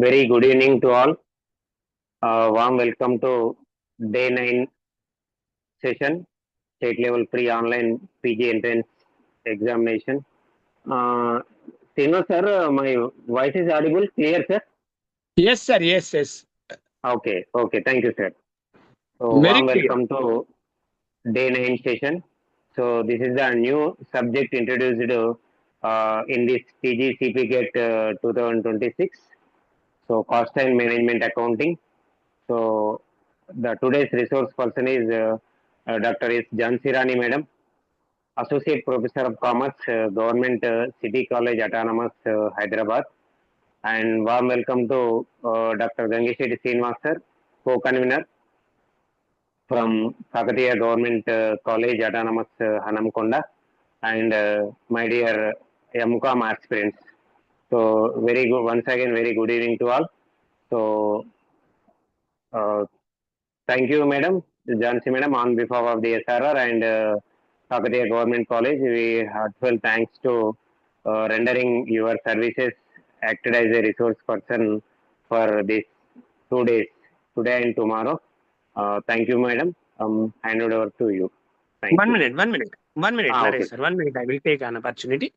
Very good evening to all. Warm welcome to day 9 session, state level pre online PG entrance examination. Uh, Sino sir, my voice is audible, clear sir? Yes, sir. Yes, yes. Okay, thank you sir. So, Very warm clear. welcome to day 9 session. So, this is the new subject introduced in this PG CPGET 2026. So, cost and management accounting. So, the today's resource person is Dr. S. Jhansi Rani, Madam, Associate Professor of Commerce, Government City College Autonomous, Hyderabad. And warm welcome to Dr. Gangeshetty Srinivas Sir, co-convener from Kakatiya Government College Autonomous, Hanamkonda, and my dear MCOM aspirants. So, very good, once again, very good evening to all. So, uh, thank you, Madam, Jhansi Madam, on behalf of the SRR and Kakatiya Government College. We heartfelt thanks to rendering your services, acted as a resource person for these 2 days, today and tomorrow. Thank you, Madam. Hand it over to you. Thank One you. minute, 1 minute. 1 minute, Okay. Naresh, sir. 1 minute. I will take an opportunity.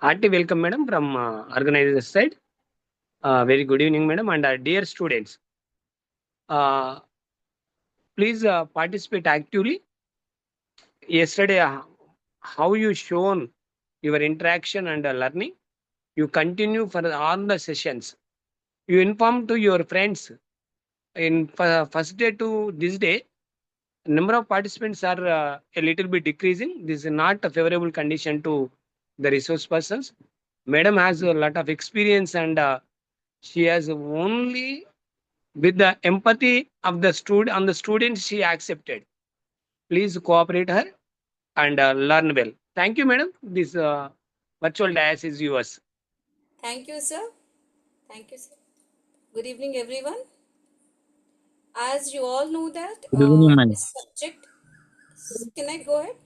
Hearty welcome, madam, from organizer side. Very good evening, madam, and dear students. Uh, please participate actively. Yesterday, how you shown your interaction and learning. You continue for all the sessions. You inform to your friends in first day to this day. Number of participants are a little bit decreasing. This is not a favorable condition to the resource persons. Madam has a lot of experience and she has only with the empathy of the student on the students she accepted. Please cooperate her and learn well. Thank you, madam. This virtual dias is yours. Thank you, sir. Thank you, sir. Good evening, everyone. As you all know that Good evening, madam. this subject, can I go ahead?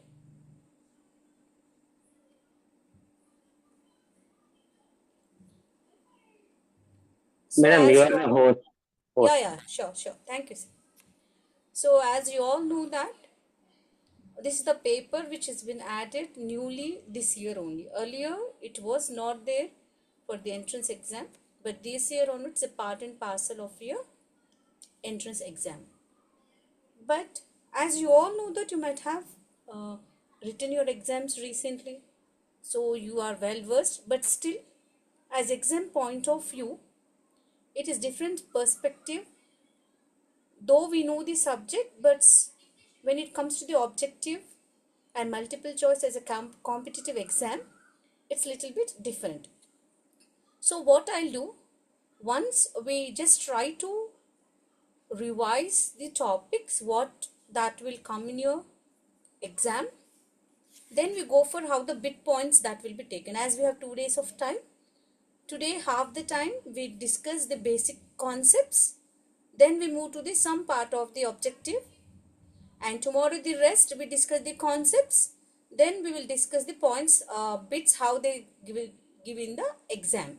So Madam, you as are you the all, host. host. sure. Thank you, sir. So as you all know that this is the paper which has been added newly this year only. Earlier, it was not there for the entrance exam, but this year only it's a part and parcel of your entrance exam. But as you all know that you might have uh, written your exams recently, so you are well versed, but still as exam point of view, it is different perspective. Though we know the subject, but when it comes to the objective and multiple choice as a competitive exam, it's little bit different. So what I'll do, once we just try to revise the topics what that will come in your exam, then we go for how the bit points that will be taken. As we have 2 days of time, today half the time we discuss the basic concepts, then we move to the some part of the objective, and tomorrow the rest we discuss the concepts, then we will discuss the points bits how they give in the exam.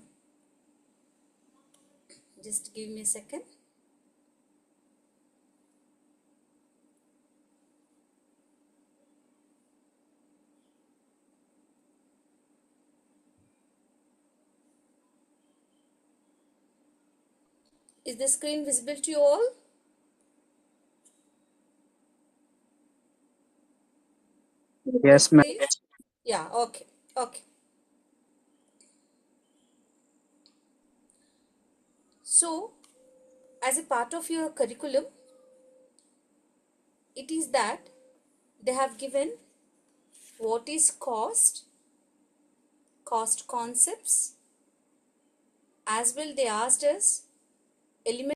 Just give me a second. Is the screen visible to you all? Yes, Yes, ma'am. please. Yeah, okay. So as a part of your curriculum, it is that they have given what is cost concepts, as well they asked us element.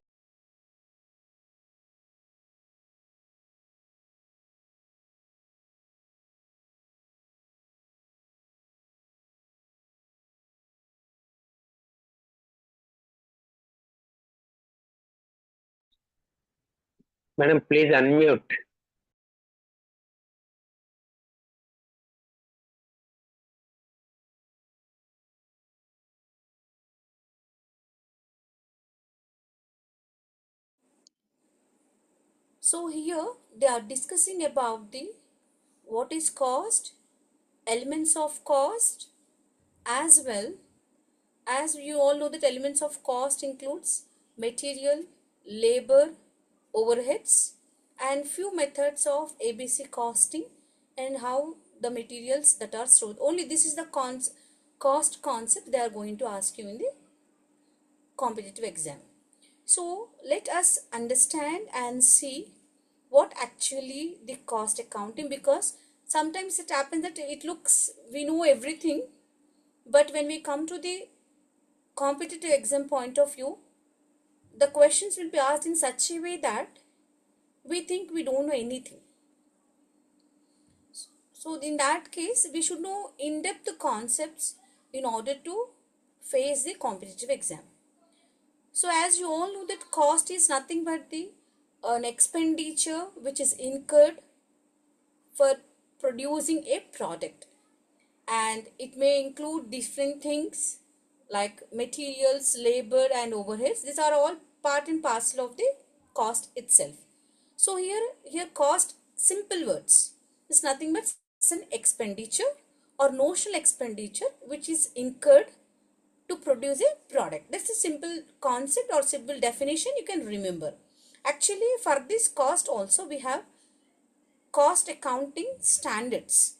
Madam, please unmute. So here they are discussing about the what is cost, elements of cost, as well as you all know that elements of cost includes material, labor, overheads, and few methods of ABC costing and how the materials that are stored. Only this is the cost concept they are going to ask you in the competitive exam. So let us understand and see what actually the cost accounting, because sometimes it happens that it looks we know everything, but when we come to the competitive exam point of view, the questions will be asked in such a way that we think we don't know anything. So in that case, we should know in-depth concepts in order to face the competitive exam. So as you all know that cost is nothing but the an expenditure which is incurred for producing a product, and it may include different things like materials, labor and overheads. These are all part and parcel of the cost itself. So here cost, simple words, is nothing but an expenditure or notional expenditure which is incurred to produce a product. That's a simple concept or simple definition you can remember. Actually, for this cost also we have cost accounting standards.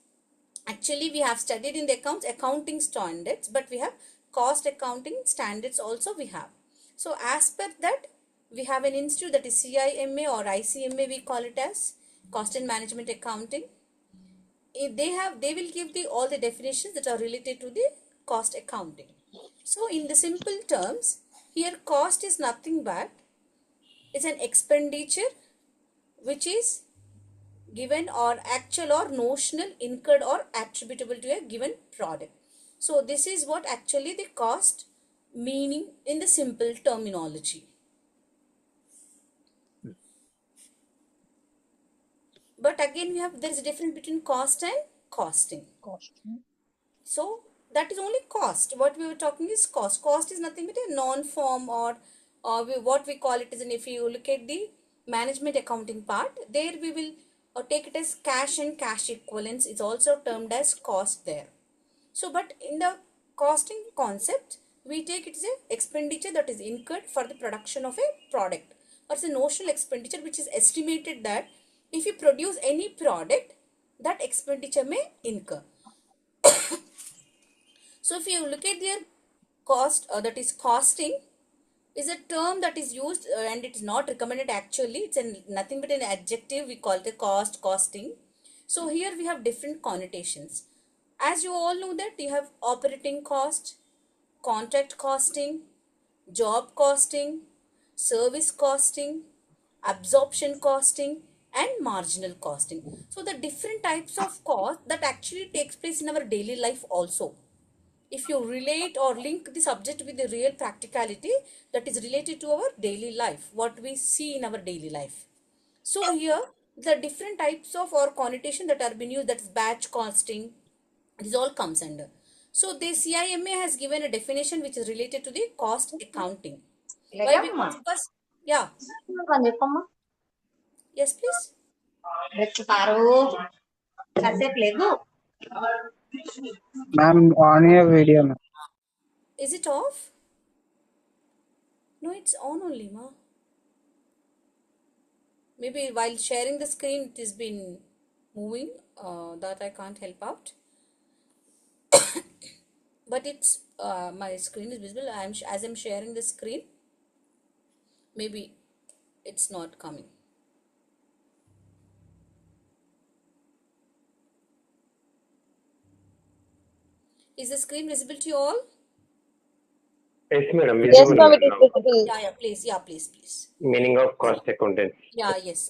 Actually, we have studied in the accounting standards, but we have cost accounting standards also we have. So as per that, we have an institute, that is CIMA or ICMA, we call it as cost and management accounting. They will give the all the definitions that are related to the cost accounting. So in the simple terms, here cost is nothing but it's an expenditure which is given or actual or notional incurred or attributable to a given product. So this is what actually the cost meaning in the simple terminology. But again there is a difference between cost and costing. So that is only cost. What we were talking is cost. Cost is nothing but a non-form or what we call it is, and if you look at the management accounting part, there we will take it as cash and cash equivalents. It's also termed as cost there. So but in the costing concept, we take it as a expenditure that is incurred for the production of a product, or it's a notional expenditure which is estimated that if you produce any product, that expenditure may incur. So if you look at their cost, that is costing, is a term that is used and it is not recommended actually. It's nothing but an adjective. We call it a cost, costing. So here we have different connotations. As you all know that you have operating cost, contract costing, job costing, service costing, absorption costing and marginal costing. So the different types of cost that actually takes place in our daily life also. If you relate or link the subject with the real practicality that is related to our daily life, what we see in our daily life. So here the different types of or connotation that are being used, that is batch costing, this all comes under. So the CIMA has given a definition which is related to the cost accounting. Why? లేదమ్మా Because yeah, అని చెప్పమ్మా yes please. వెతుకుతారు కాసేపు లేదు Ma'am, on your video, ma'am. Is it off? No, it's on only, ma. Maybe while sharing the screen it has been moving, that I can't help out. But it's my screen is visible. As I'm sharing the screen, maybe it's not coming. Is the screen visible to you all? Yes, madam. Yes, Visible ma'am, it is now. visible. Yeah, please. Meaning of cost accountant. Yeah, yes.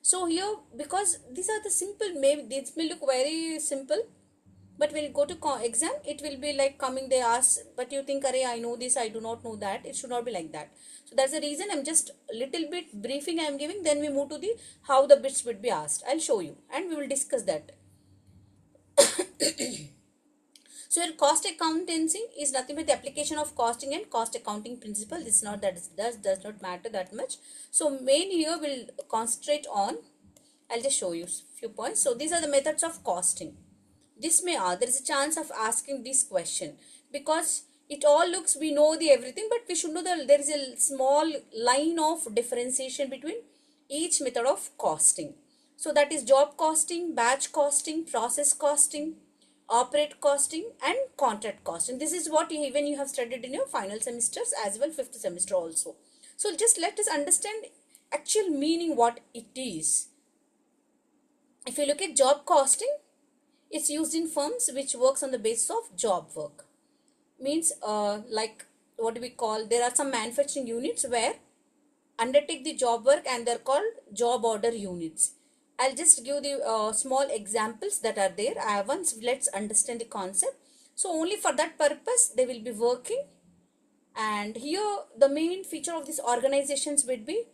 So here, because these are the simple, maybe this may look very simple, but when you go to exam, it will be like coming, they ask, but you think, Arey, I know this, I do not know that. It should not be like that. So that's the reason I'm just a little bit briefing I'm giving. Then we move to the how the bits would be asked. I'll show you and we will discuss that. So your cost accountancy is nothing but the application of costing and cost accounting principle. This is not that does not matter that much. So main here will concentrate on, I'll just show you few points. So these are the methods of costing. This may there is a chance of asking this question, because it all looks, we know the everything, but we should know that there is a small line of differentiation between each method of costing. So that is job costing, batch costing, process costing, operate costing, and contract costing. This is what even you have studied in your final semesters as well, fifth semester also. So just let us understand actual meaning what it is. If you look at job costing, it's used in firms which works on the basis of job work. Means like what do we call, there are some manufacturing units where undertake the job work and they're called job order units. I'll just give the small examples that are there. Once let's understand the concept. So only for that purpose they will be working, and here the main feature of these organizations would be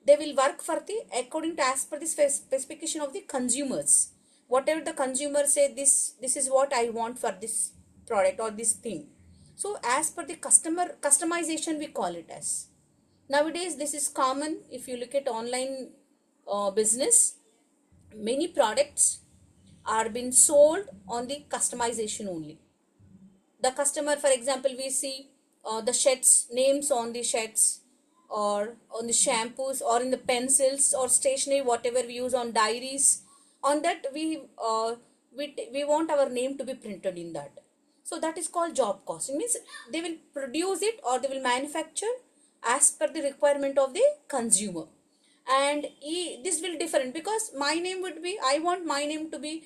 they will work for the according to as per the specification of the consumers. Whatever the consumer say, this is what I want for this product or this thing. So as per the customer customization we call it as. Nowadays this is common. If you look at online business, many products are being sold on the customization only. The customer, for example, we see the shirts, names on the shirts, or on the shampoos, or in the pencils or stationery, whatever we use on diaries, on that we want our name to be printed in that. So that is called job costing. Means they will produce it or they will manufacture as per the requirement of the consumer. And this will different, because my name would be, I want my name to be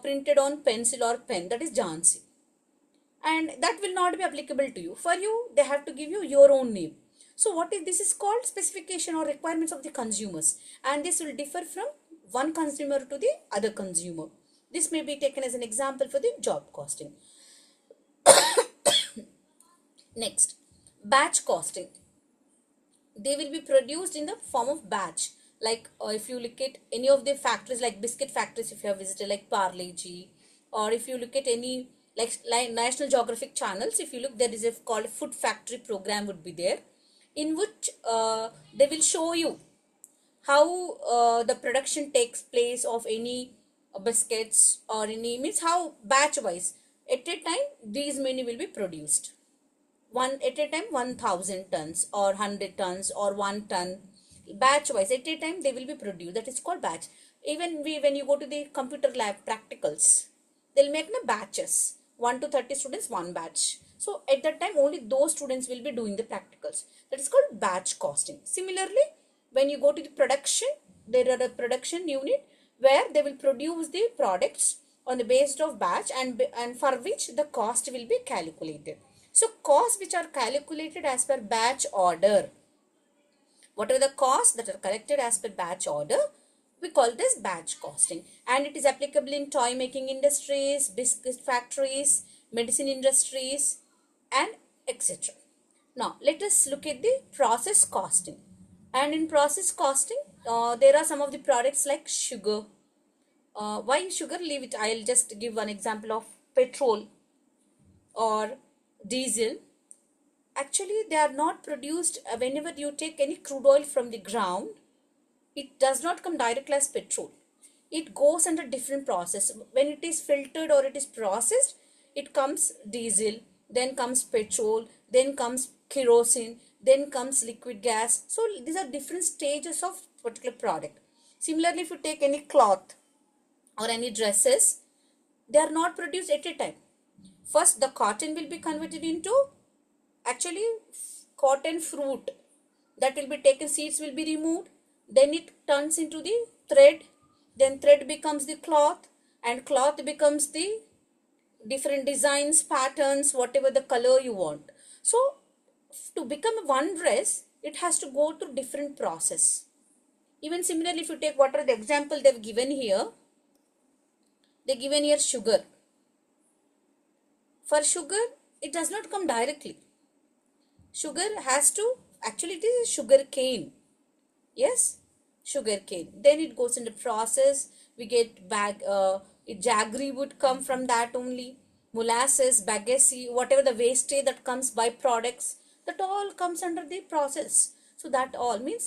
printed on pencil or pen, that is Jhansi, and that will not be applicable to you. For you, they have to give you your own name. So what is this is called specification or requirements of the consumers, and this will differ from one consumer to the other consumer. This may be taken as an example for the job costing. Next, batch costing. They will be produced in the form of batch. Like if you look at any of the factories, like biscuit factories, if you have visited, like Parle G, or if you look at any like National Geographic channels, if you look, there is a called food factory program would be there, in which they will show you how the production takes place of any biscuits or any, means how batch wise at a time these many will be produced. One at a time 1000 tons or 100 tons or 1 ton, batch wise at a time they will be produced. That is called batch. Even when you go to the computer lab practicals, they'll make the batches, 1 to 30 students, one batch. So at that time only those students will be doing the practicals. That is called batch costing. Similarly, when you go to the production, there are a production unit where they will produce the products on the basis of batch, and for which the cost will be calculated. So costs which are calculated as per batch order, whatever the costs that are collected as per batch order, we call this batch costing, and it is applicable in toy making industries, biscuit factories, medicine industries, and etc. Now let us look at the process costing. And in process costing, there are some of the products like sugar. Why sugar? Leave it. I'll just give one example of petrol or diesel. Actually, they are not produced whenever you take any crude oil from the ground. It does not come directly as petrol. It goes under different process. When it is filtered or it is processed, it comes diesel, then comes petrol, then comes kerosene, then comes liquid gas. So these are different stages of particular product. Similarly, if you take any cloth or any dresses, they are not produced at a time. First, the cotton will be converted into actually cotton fruit, that will be taken, seeds will be removed, then it turns into the thread, then thread becomes the cloth, and cloth becomes the different designs, patterns, whatever the color you want. So to become one dress, it has to go through different process. Even similarly, if you take what are the example they've given here, they given here sugar. For sugar, it does not come directly. Sugar has to, actually it is sugar cane. Yes, sugar cane. Then it goes into process. We get jaggery would come from that only. molasses, bagasse, whatever the wastage that comes by products, that all comes under the process. So that all means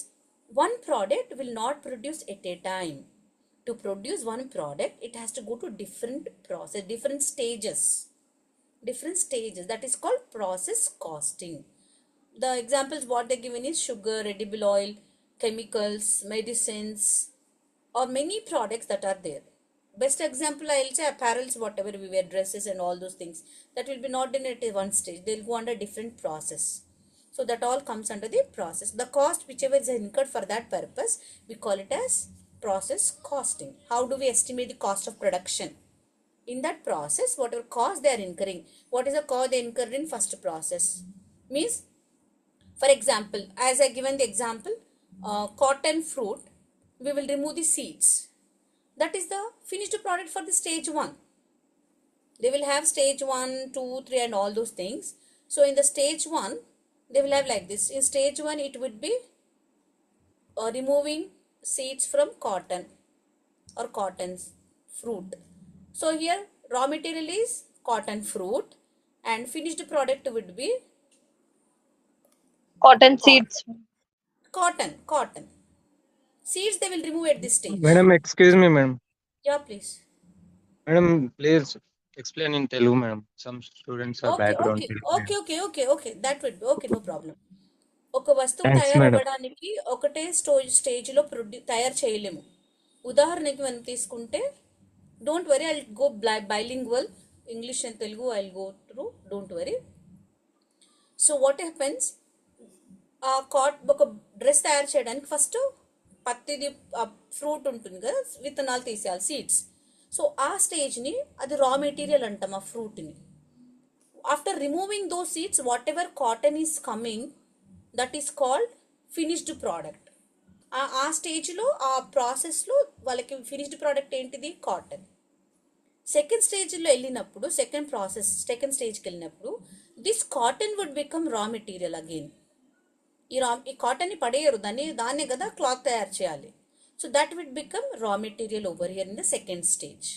one product will not produce at a time. To produce one product, it has to go to different process, different stages. Different stages. That is called process costing. The examples what they given is sugar, edible oil, chemicals, medicines, or many products that are there. Best example I'll say apparels, whatever we wear, dresses and all those things, that will be not in at one stage. They'll go under different process. So that all comes under the process. The cost whichever is incurred for that purpose, we call it as process costing. How do we estimate the cost of production? In that process, whatever cost they are incurring, what is the cost they incurred in first process? Means, for example, as I given the example, cotton fruit, we will remove the seeds. That is the finished product for the stage 1. They will have stage 1, 2, 3 and all those things. So in the stage 1, they will have like this. In stage 1, it would be removing seeds from cotton or cotton's fruit. So here raw material is cotton fruit and finished product would be Cotton seeds. cotton. Seeds they will remove at this stage. Madam, excuse me, madam. Yeah, please. Madam, please explain in Telugu, madam. Some students are Okay, background. okay, okay, okay, okay, okay. That would be okay, no problem. ఒక వస్తువు Thanks, madam. తయారవ్వడానికి ఒకటే స్టేజ్లో తయారు చేయలేము. ఉదాహరణకి మనం తీసుకుంటే, don't worry, I go bilingual, English and Telugu I go through, don't worry. So what happens, ఒక డ్రెస్ తయారు చేయడానికి ఫస్ట్ పత్తిది ఫ్రూట్ ఉంటుంది కదా, విత్తనాలు తీసేయాలి, సీడ్స్. సో ఆ స్టేజ్ని అది రా మెటీరియల్ అంటాం ఆ ఫ్రూట్ని. After removing those seeds, whatever cotton is coming, that is called finished product. ఆ స్టేజ్లో, ఆ ప్రాసెస్లో వాళ్ళకి ఫినిష్డ్ ప్రోడక్ట్ ఏంటిది? కాటన్. సెకండ్ స్టేజ్లో వెళ్ళినప్పుడు, సెకండ్ స్టేజ్కి వెళ్ళినప్పుడు, this cotton would become raw material again. ఈ కాటన్ని పడేయరు, దాన్నే కదా క్లాత్ తయారు చేయాలి. So that would become raw material over here in the second stage.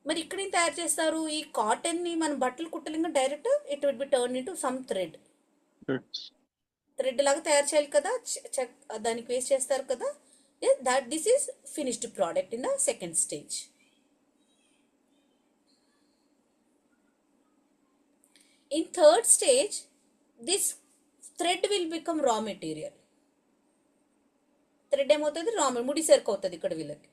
మరి ఇక్కడ ఏం తయారు చేస్తారు? ఈ కాటన్ని మనం బట్టలు కుట్టలేక direct it would be turn into some thread లాగా తయారు చేయాలి కదా, దానికి వేస్ట్ చేస్తారు కదా. This is finished product in the second stage. In third stage, this thread will become raw material. Thread ఏమవుతుంది? ముడి సరుకు అవుతుంది ఇక్కడ వీళ్ళకి.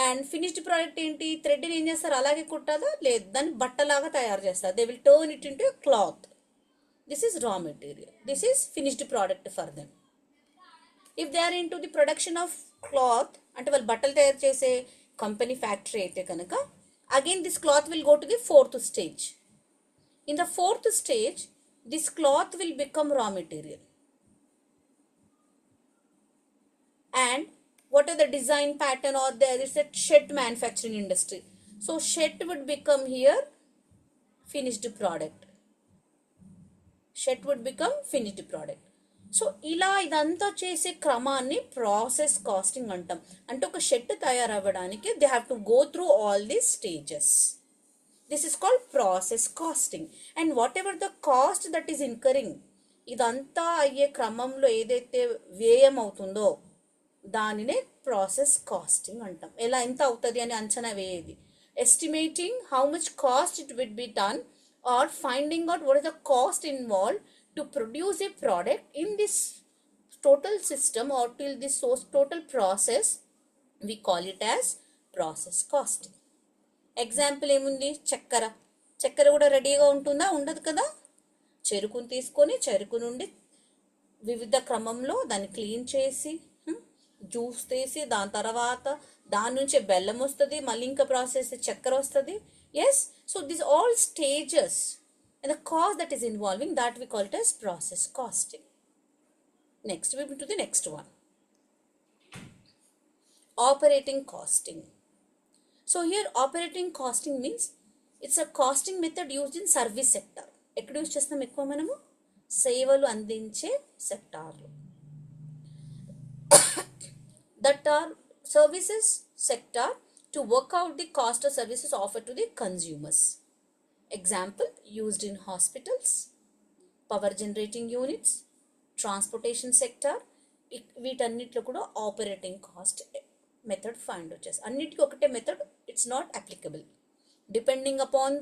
అండ్ ఫినిష్డ్ ప్రోడక్ట్ ఏంటి? థ్రెడ్ని ఏం చేస్తారు? అలాగే కుట్టదా? లేదు, దాన్ని బట్టలాగా తయారు చేస్తారు. They will turn it into cloth. This is raw material. This is finished product for them. If they are into the production of cloth, అంటే వాళ్ళు బట్టలు తయారు చేసే కంపెనీ, ఫ్యాక్టరీ అయితే కనుక, again this cloth will go to the fourth stage. In the fourth stage, this cloth will become raw material. And what are the design pattern, or there is a shed manufacturing industry. So shed would become here finished product. Shed would become finished product. So ఇలా ఇదంతా చేసే క్రమాన్ని process costing అంటాం. అంటే ఒక shed తయారవ్వడానికి they have to go through all these stages. This is called process costing. And whatever the cost that is incurring, ఇదంతా అయ్యే క్రమంలో ఏదైతే వ్యయం అవుతుందో దానినే ప్రాసెస్ కాస్టింగ్ అంటాం. ఎలా, ఎంత అవుతుంది అని అంచనా వేయేది. Estimating how much cost it will be done, or finding out what is the cost involve to produce a product in this total system or till this total process, we call it as process costing. Example ఏముంది? చక్కెర కూడా రెడీగా ఉంటుందా? ఉండదు కదా. చెరుకును తీసుకొని, చెరుకు నుండి వివిధ క్రమంలో దాన్ని క్లీన్ చేసి, జ్యూస్ తీసి, దాని తర్వాత దాని నుంచి బెల్లం వస్తుంది, మళ్ళీ ఇంకా ప్రాసెస్ చక్కెర వస్తుంది. Yes, so this all stages and the cost that is involving, that we call it as process costing. Next we move to the next one, operating costing. So here operating costing means it's a costing method used in service sector. ఎక్కడ use చేస్తాం ఎక్కువ మనము? సేవలు అందించే సెక్టార్లు. That are services sector to work out the cost of services offered to the consumers. Example, used in hospitals, power generating units, transportation sector, వీటన్నిటిలో కూడా operating cost method find వచ్చేసి అన్నిటికీ ఒకటే method it's not applicable depending upon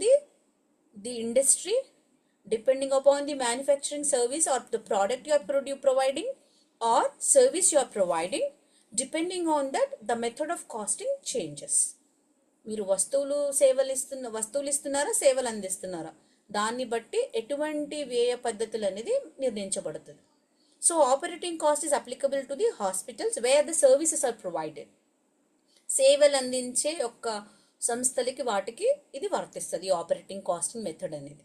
the industry, depending upon the manufacturing service or the product you are providing or service you are providing, depending on that the method of costing changes. మీరు వస్తువులు ఇస్తున్నారా సేవలు అందిస్తున్నారా దాన్ని బట్టి ఎటువంటి వ్యయ పద్ధతులు అనేది నిర్ణయించబడుతుంది. So operating cost is applicable to the hospitals where the services are provided. సేవలు అందించే యొక్క సంస్థలకి వాటికి ఇది వర్తిస్తుంది ఆపరేటింగ్ కాస్టింగ్ మెథడ్ అనేది.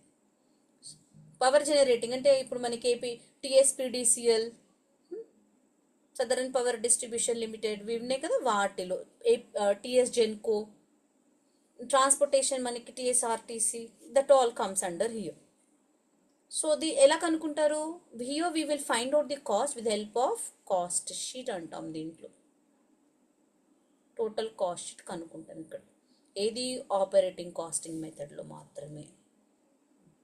పవర్ జనరేటింగ్ అంటే ఇప్పుడు మనకి AP TSPDCL, southern power distribution limited ఇవి ఉన్నాయి కదా, వాటిలో టిఎస్ జెన్కో, ట్రాన్స్పోర్టేషన్ మనకి TSRTC, that all comes under here. So ఎలా కనుక్కుంటారు, here we will find out the cost with help of cost sheet అంటాం. దీంట్లో టోటల్ కాస్ట్ షీట్ కనుక్కుంటాం. ఇక్కడ ఏది ఆపరేటింగ్ కాస్టింగ్ మెథడ్లో మాత్రమే,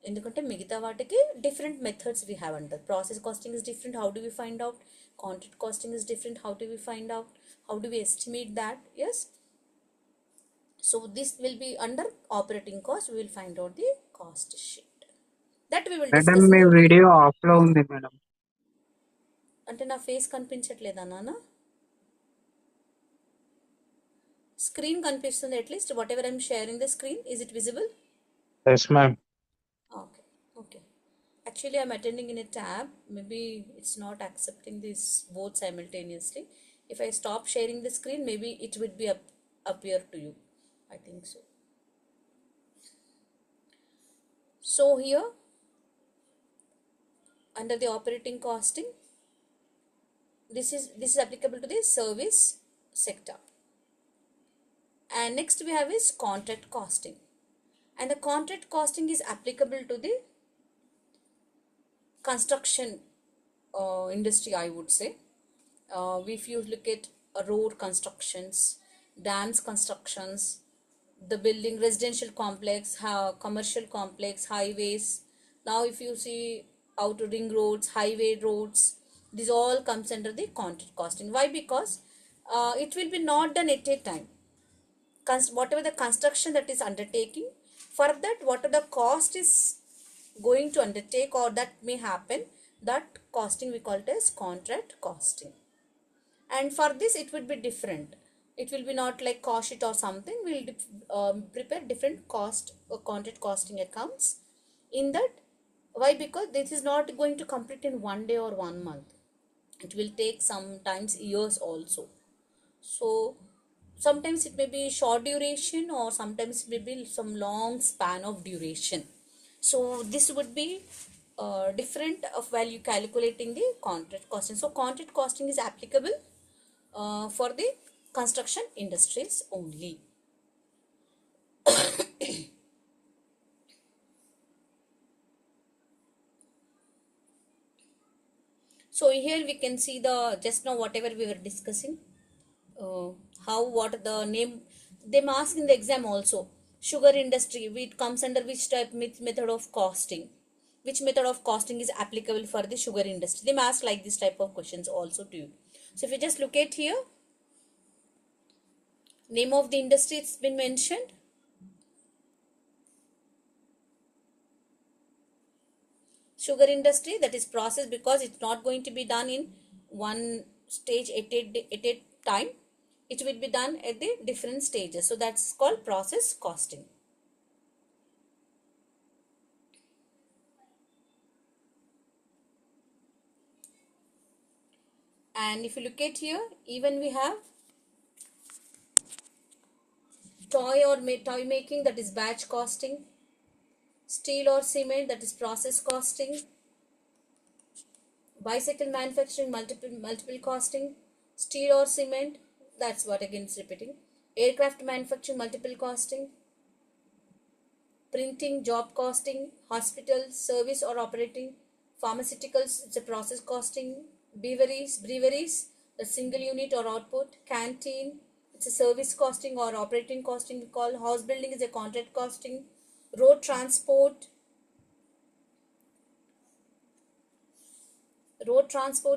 ఎందుకంటే మిగతా వాటికి డిఫరెంట్ మెథడ్స్ వీ హ్యావ్ అంటారు. Process costing is different, how do we find out. Contract costing is different, how do we find out, how do we estimate that. Yes, so this will be under operating cost. We will find out the cost sheet that we will madam discuss. మీ video off లో ఉంది madam. అంటే నా face కనిపించట్లేదా నాన్న? Screen కనిపిస్తుంది at least, whatever I'm sharing the screen, is it visible? Yes ma'am. Okay. Actually, I'm attending in a tab. Maybe it's not accepting this both simultaneously. If I stop sharing the screen, maybe it would be appear to you. I think so. So here, under the operating costing, this is applicable to the service sector. And next we have is contract costing. And the contract costing is applicable to the construction industry, I would say. If you look at road constructions, dams constructions, the building residential complex, commercial complex, highways. Now if you see outer ring roads, highway roads, this all comes under the contract costing. Why? Because it will be not done at a time. Whatever the construction that is undertaking, for that whatever the cost is going to undertake or that may happen, that costing we call it as contract costing. And for this it would be different. It will be not like cost sheet or something. We'll prepare different cost or contract costing accounts in that. Why? Because this is not going to complete in one day or 1 month. It will take sometimes years also. So sometimes it may be short duration or sometimes it may be some long span of duration. So this would be different of while you calculating the contract costing. So contract costing is applicable for the construction industries only. So here we can see the just now whatever we were discussing, how what the name they ask in the exam also. Sugar industry, it comes under which type method of costing? Which method of costing is applicable for the sugar industry? They ask like this type of questions also to you. So if you just look at here, name of the industry it's been mentioned. Sugar industry, that is process, because it's not going to be done in one stage at a time. It will be done at the different stages. So that's called process costing. And if you look at here, even we have toy making, that is batch costing. Steel or cement, that is process costing. Bicycle manufacturing, multiple costing. Steel or cement, that's what again is repeating. Aircraft manufacturing, multiple costing. Printing, job costing. Hospital, service or operating. Pharmaceuticals, it's a process costing. Breweries, the single unit or output. Canteen, it's a service costing or operating costing we call. House building is a contract costing. Road transport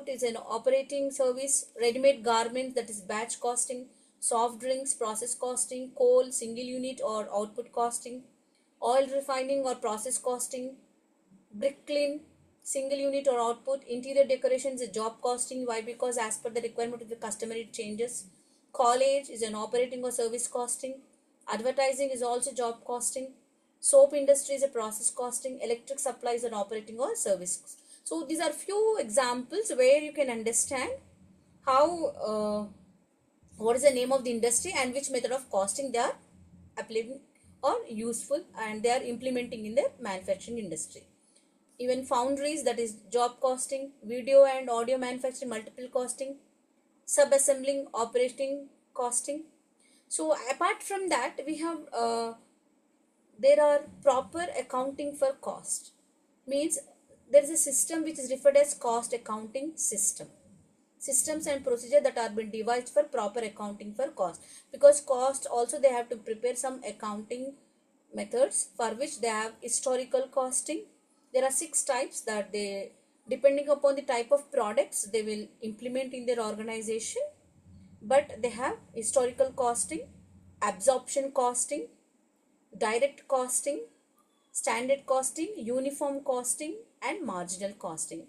is an operating service. Ready-made garments, that is batch costing. Soft drinks, process costing. Coal, single unit or output costing. Oil refining or process costing. Brick clean, single unit or output. Interior decorations is job costing. Why? Because as per the requirement of the customer it changes. College is an operating or service costing. Advertising is also job costing. Soap industry is a process costing. Electric supply is an operating or service. So these are few examples where you can understand how what is the name of the industry and which method of costing they are applying or useful and they are implementing in their manufacturing industry. Even foundries, that is job costing. Video and audio manufacturing, multiple costing. Sub-assembling, operating costing. So apart from that, we have there are proper accounting for cost. Means there is a system which is referred as cost accounting system. Systems and procedure that are been devised for proper accounting for cost, because cost also they have to prepare some accounting methods for which they have historical costing. There are 6 types that they, depending upon the type of products they will implement in their organization, but they have historical costing, absorption costing, direct costing, standard costing, uniform costing and marginal costing.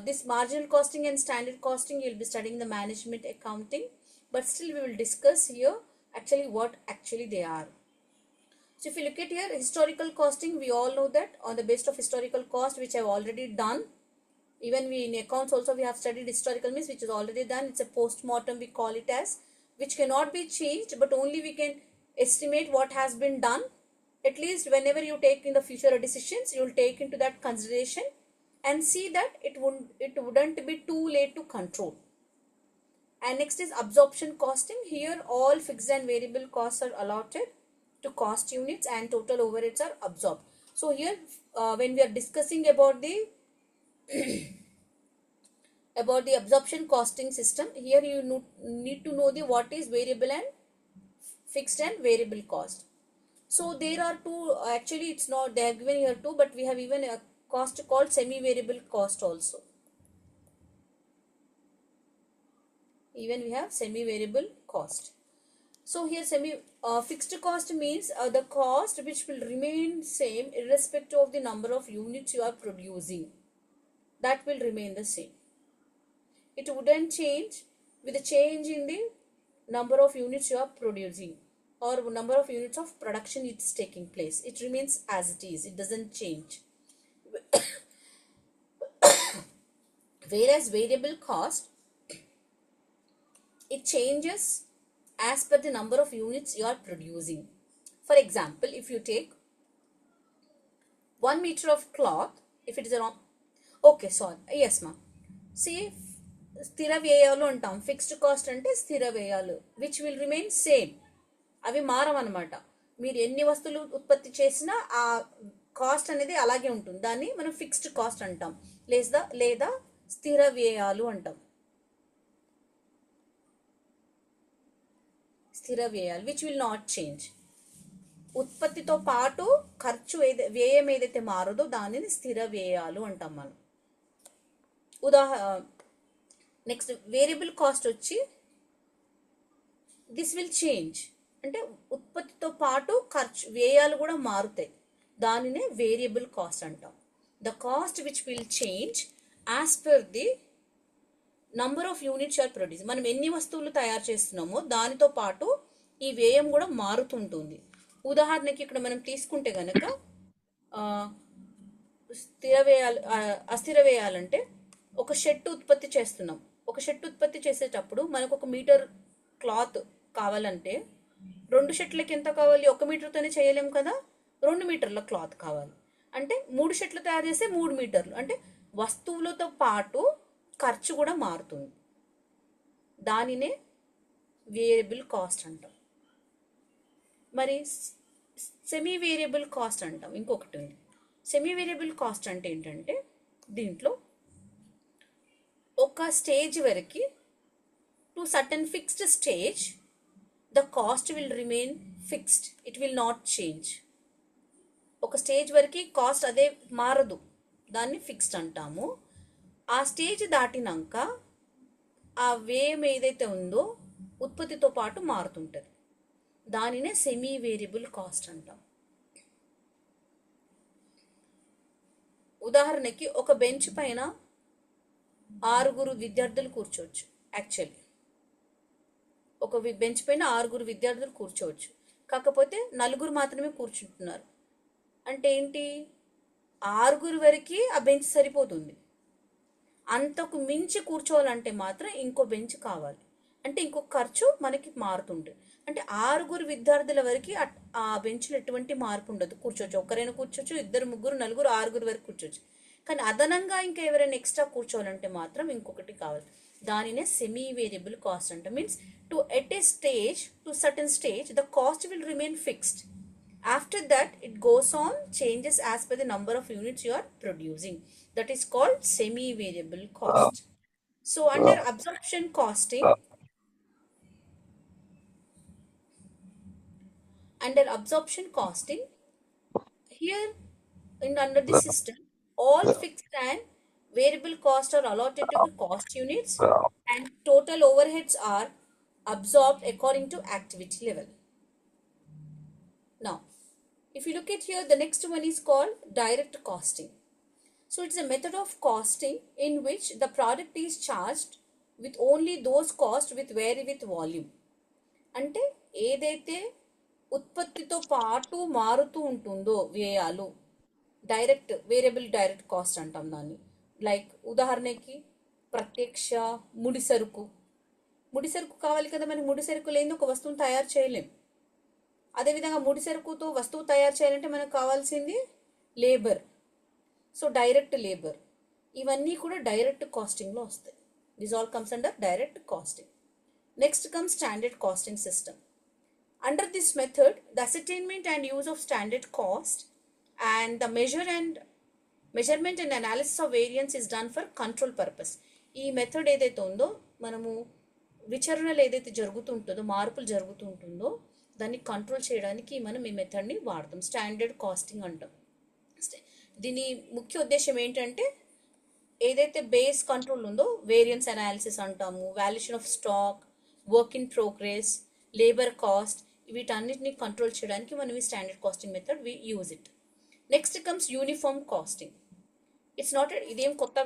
This marginal costing and standard costing you will be studying the management accounting, but still we will discuss here actually what actually they are. So if you look at here, historical costing, we all know that on the basis of historical cost, which I have already done. Even we in accounts also we have studied historical means which is already done. It's a post-mortem we call it as, which cannot be changed, but only we can estimate what has been done. At least whenever you take in the future decisions, you will take into that consideration and see that it wouldn't be too late to control. And next is absorption costing. Here all fixed and variable costs are allotted to cost units and total overheads are absorbed. So here when we are discussing about the about the absorption costing system, here you need to know the what is variable and fixed and variable cost. So there are two, actually it's not, they have given here two, but we have even a cost called semi-variable cost also. Even we have semi-variable cost. So here fixed cost means the cost which will remain same irrespective of the number of units you are producing. That will remain the same. It wouldn't change with the change in the number of units you are producing or number of units of production it's taking place. It remains as it is. It doesn't change. Whereas variable cost, it changes as per the number of units you are producing. For example, if you take 1 meter of cloth, if it is around, okay, sorry, yes ma'am. See, స్థిర వ్యయాలు అంటాం. Fixed cost అంటే స్థిర వ్యయాలు which will remain same. అవి మారవన్నమాట. మీరు ఎన్ని వస్తువులు ఉత్పత్తి చేసినా ఆ కాస్ట్ అనేది అలాగే ఉంటుంది. దాన్ని మనం ఫిక్స్డ్ కాస్ట్ అంటాం, లేదా స్థిర వ్యయాలు అంటాం. స్థిర వ్యయాలు విచ్ విల్ నాట్ చేంజ్. ఉత్పత్తితో పాటు ఖర్చు వ్యయం ఏదైతే మారదో దానిని స్థిర వ్యయాలు అంటాం మనం. నెక్స్ట్ వేరియబుల్ కాస్ట్ వచ్చి దిస్ విల్ చేంజ్, అంటే ఉత్పత్తితో పాటు ఖర్చు వ్యయాలు కూడా మారుతాయి. దానినే వేరియబుల్ కాస్ట్ అంటాం. The cost which will change as per the number of units are produce. మనం ఎన్ని వస్తువులు తయారు చేస్తున్నామో దానితో పాటు ఈ వ్యయం కూడా మారుతుంటుంది. ఉదాహరణకి ఇక్కడ మనం తీసుకుంటే కనుక స్థిర వ్యయాలు అస్థిర వ్యయాలంటే ఒక షర్ట్ ఉత్పత్తి చేస్తున్నాం. ఒక షర్ట్ ఉత్పత్తి చేసేటప్పుడు మనకు 1 మీటర్ క్లాత్ కావాలంటే 2 షర్ట్లకి ఎంత కావాలి? 1 మీటర్తోనే చేయలేం కదా, 2 మీటర్ల క్లాత్ కావాలి. అంటే 3 షర్ట్లు తయారు చేస్తే 3 మీటర్లు. అంటే వస్తువులతో పాటు ఖర్చు కూడా మారుతుంది. దానినే వేరియబుల్ కాస్ట్ అంటాం. మరి సెమీ వేరియబుల్ కాస్ట్ అంటాం. ఇంకొకటి ఉంది. సెమీ వేరియబుల్ కాస్ట్ అంటే ఏంటంటే దీంట్లో ఒక స్టేజ్ వరకు to certain fixed stage the cost will remain fixed. It will not change. ఒక స్టేజ్ వరకు కాస్ట్ అదే మారదు, దాన్ని ఫిక్స్డ్ అంటాము. ఆ స్టేజ్ దాటినాక ఆ వ్యయం ఏదైతే ఉందో ఉత్పత్తితో పాటు మారుతుంటుంది, దానినే సెమీ వేరియబుల్ కాస్ట్ అంటాం. ఉదాహరణకి ఒక బెంచ్ పైన 6 విద్యార్థులు కూర్చోవచ్చు. యాక్చువల్లీ ఒక బెంచ్ పైన 6 విద్యార్థులు కూర్చోవచ్చు, కాకపోతే 4 మాత్రమే కూర్చుంటున్నారు. అంటే ఏంటి, 6 వరకు ఆ బెంచ్ సరిపోతుంది. అంతకు మించి కూర్చోవాలంటే మాత్రం ఇంకో బెంచ్ కావాలి, అంటే ఇంకో ఖర్చు మనకి మారుతుంటుంది. అంటే 6 విద్యార్థుల వరకు ఆ బెంచ్లో ఎటువంటి మార్పు ఉండదు, కూర్చోవచ్చు. ఒకరైనా కూర్చోవచ్చు, 2, 3, 4, 6 వరకు కూర్చోవచ్చు. కానీ అదనంగా ఇంకా ఎవరైనా ఎక్స్ట్రా కూర్చోవాలంటే మాత్రం ఇంకొకటి కావాలి. దానినే సెమీ వేరియబుల్ కాస్ట్ అంట. Means to at a stage, to certain stage the cost will remain fixed. After that, it goes on changes as per the number of units you are producing. That is called semi-variable cost. So under absorption costing, here under this system, all fixed and variable costs are allotted to the cost units, and total overheads are absorbed according to activity level. Now, if you look at here, the next one is called direct costing. So it's a method of costing in which the product is charged with only those costs which vary with volume. అంటే ఏదైతే ఉత్పత్తితో పాటు మారుతూ ఉంటుందో వ్యయాలు, variable direct cost అంటాం దాన్ని. Like ఉదాహరణకి ప్రత్యక్ష ముడి సరుకు కావాలి కదా, మనకి ముడి సరుకు లేని ఒక వస్తువును తయారు చేయలేం. అదేవిధంగా ముడి సరుకుతో వస్తువు తయారు చేయాలంటే మనకు కావాల్సింది లేబర్. సో డైరెక్ట్ లేబర్, ఇవన్నీ కూడా డైరెక్ట్ కాస్టింగ్లో వస్తాయి. This all comes under direct costing. Next comes standard costing system. Under this method the ascertainment and use of standard cost and the measurement and analysis of variance is done for control purpose. ఈ method ఏదైతే ఉందో, మనము విచరణలు ఏదైతే జరుగుతుంటుందో, మార్పులు జరుగుతుంటుందో దాన్ని control చేయడానికి మనం ఈ మెథడ్ని వాడతాం. స్టాండర్డ్ కాస్టింగ్ అంటాం. దీని ముఖ్య ఉద్దేశం ఏంటంటే, ఏదైతే బేస్ కంట్రోల్ ఉందో వేరియన్స్ అనాలిసిస్ అంటాము, valuation of stock, work in progress, labour cost, వీటన్నిటిని కంట్రోల్ చేయడానికి మనం ఈ standard costing method we use it. Next comes uniform costing. It's not, ఇదేం కొత్త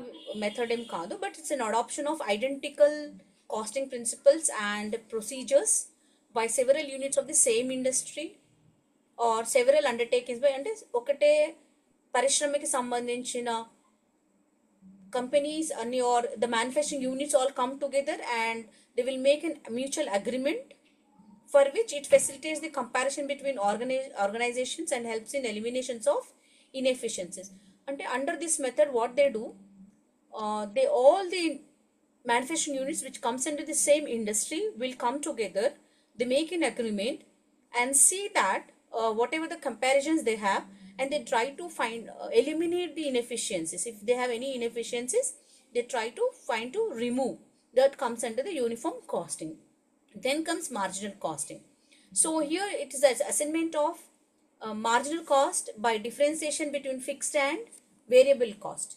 మెథడ్ ఏం కాదు, but it's an adoption of identical costing principles and procedures by several units of the same industry or several undertakings by, అంటే ఒకటే పరిశ్రమకి సంబంధించిన companies అన్ని or the manufacturing units all come together and they will make a mutual agreement for which it facilitates the comparison between organizations and helps in eliminations of inefficiencies. అంటే under this method what they do, they all the manufacturing units which comes into the same industry will come together. They make an agreement and see that whatever the comparisons they have, and they try to eliminate the inefficiencies. If they have any inefficiencies, they try to remove. That comes under the uniform costing. Then comes marginal costing. So here it is an assignment of marginal cost by differentiation between fixed and variable cost.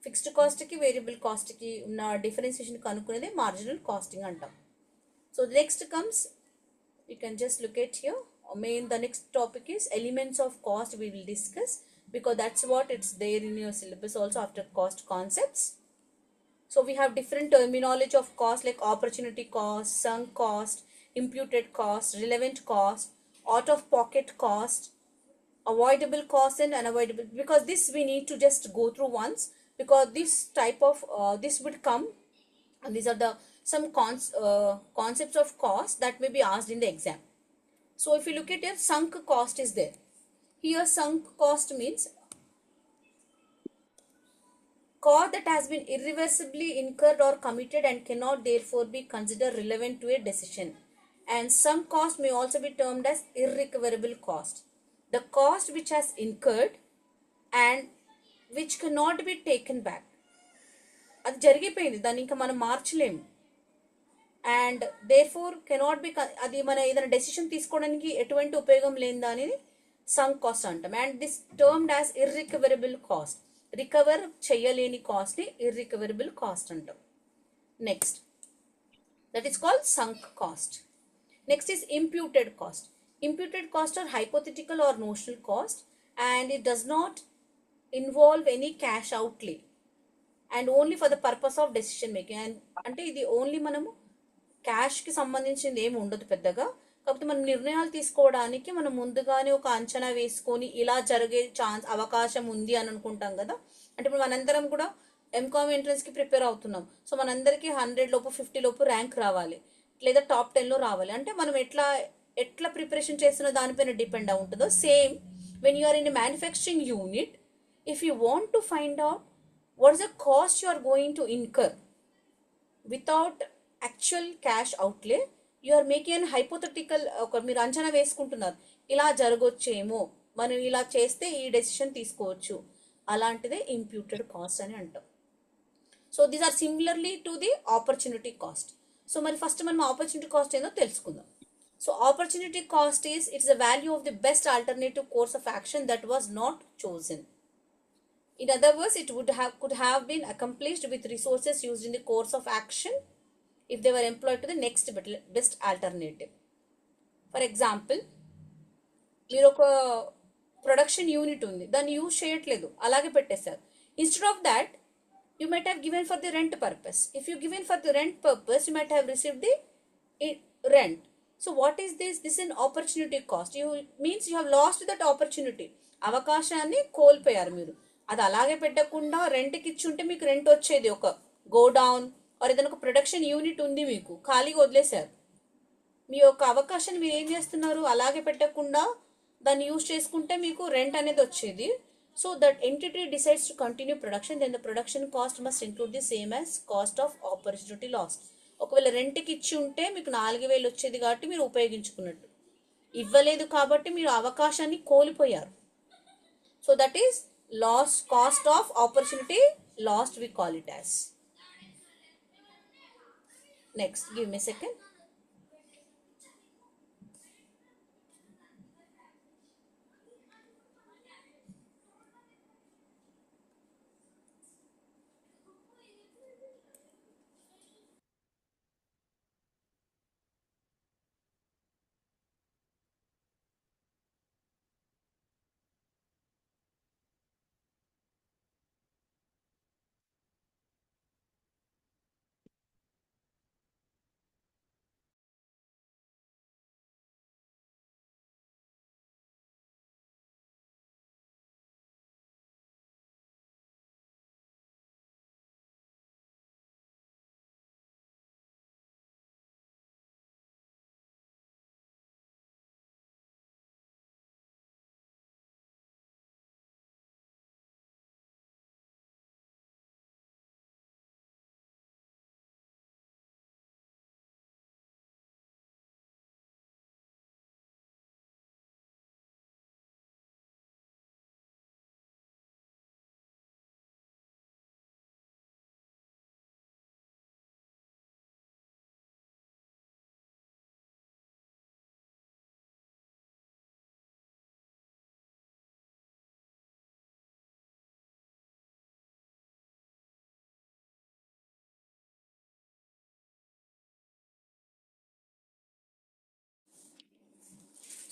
Fixed cost ki variable cost ki unna differentiation kanukunade marginal costing antam. So the next comes, you can just look at here. The next topic is elements of cost we will discuss, because that's what it's there in your syllabus also after cost concepts. So we have different terminology of cost like opportunity cost, sunk cost, imputed cost, relevant cost, out of pocket cost, avoidable cost and unavoidable, because this we need to just go through once, because this type of this would come, and these are the some concepts of cost that may be asked in the exam. So if you look at it, sunk cost is there. Here sunk cost means cost that has been irreversibly incurred or committed and cannot therefore be considered relevant to a decision. And sunk cost may also be termed as irrecoverable cost. The cost which has incurred and which cannot be taken back. అది జరిగిపోయింది, దాన్ని ఇంకా మనం మార్చలేము. And therefore cannot be, అది మన ఏదైనా decision తీసుకోవడానికి ఎటువంటి ఉపయోగం లేని దానిని సంక్ కాస్ట్ అంటాం. And this termed as irrecoverable cost, recover చేయలేని కాస్ట్ ని ఇర్రికవరబుల్ కాస్ట్ అంటాం. Next, that is called sunk cost. Next is imputed cost. Imputed cost are hypothetical or notional cost, and it does not involve any cash outlay and only for the purpose of decision making. And అంటే ఇది only మనము క్యాష్కి సంబంధించింది ఏమి ఉండదు పెద్దగా, కాకపోతే మనం నిర్ణయాలు తీసుకోవడానికి మనం ముందుగానే ఒక అంచనా వేసుకొని ఇలా జరిగే అవకాశం ఉంది అని అనుకుంటాం కదా. అంటే ఇప్పుడు మనందరం కూడా MCOM ఎంట్రన్స్కి ప్రిపేర్ అవుతున్నాం. సో మనందరికీ 100 లోపు 50 లోపు ర్యాంక్ రావాలి, లేదా టాప్ 10లో రావాలి. అంటే మనం ఎట్లా ప్రిపరేషన్ చేస్తున్న దానిపైన డిపెండ్ అయి ఉంటుందో, same when you are in a manufacturing unit, if you want to find out what is the cost you are going to incur without actual cash outlay, you are making an hypothetical, మీరు అంచనా వేసుకుంటున్నారు ఇలా జరగొచ్చేమో, మనం ఇలా చేస్తే ఈ decision తీసుకోవచ్చు, అలాంటిదే ఇంప్యూటెడ్ కాస్ట్ అని అంటాం. So these are similarly to the opportunity cost. So మరి ఫస్ట్ మనం ఆపర్చునిటీ కాస్ట్ ఏందో తెలుసుకుందాం. So opportunity cost is it's the value of the best alternative course of action that was not chosen. In other words, it could have been accomplished with resources used in the course of action if they were employed to the next best alternative. For example, మీరు ఒక production unit ఉంది, దాన్ని use చేయట్లేదు, అలాగే పెట్టేశారు. Instead of that you might have given for the rent purpose. If you given for the rent purpose, you might have received the rent. So what is this? This is an opportunity cost. Means you have lost that opportunity. అవకాశాన్ని కోల్పోయారు మీరు. అది అలాగే పెట్టకుండా రెంట్కి ఇచ్చి ఉంటే మీకు రెంట్ వచ్చేది. ఒక గోడౌన్ ఆర్ ఏదైనా ఒక ప్రొడక్షన్ యూనిట్ ఉంది, మీకు ఖాళీగా వదిలేశారు. మీ యొక్క అవకాశాన్ని మీరు ఏం చేస్తున్నారు, అలాగే పెట్టకుండా దాన్ని యూజ్ చేసుకుంటే మీకు రెంట్ అనేది వచ్చేది. So that entity decides to continue production, then the production cost must include the same as cost of opportunity loss. ఒకవేళ రెంట్కి ఇచ్చి ఉంటే మీకు 4000 వచ్చేది కాబట్టి మీరు ఉపయోగించుకున్నట్టు, ఇవ్వలేదు కాబట్టి మీరు అవకాశాన్ని కోల్పోయారు. So that is loss, cost of opportunity lost, we call it as. Next, give me a second.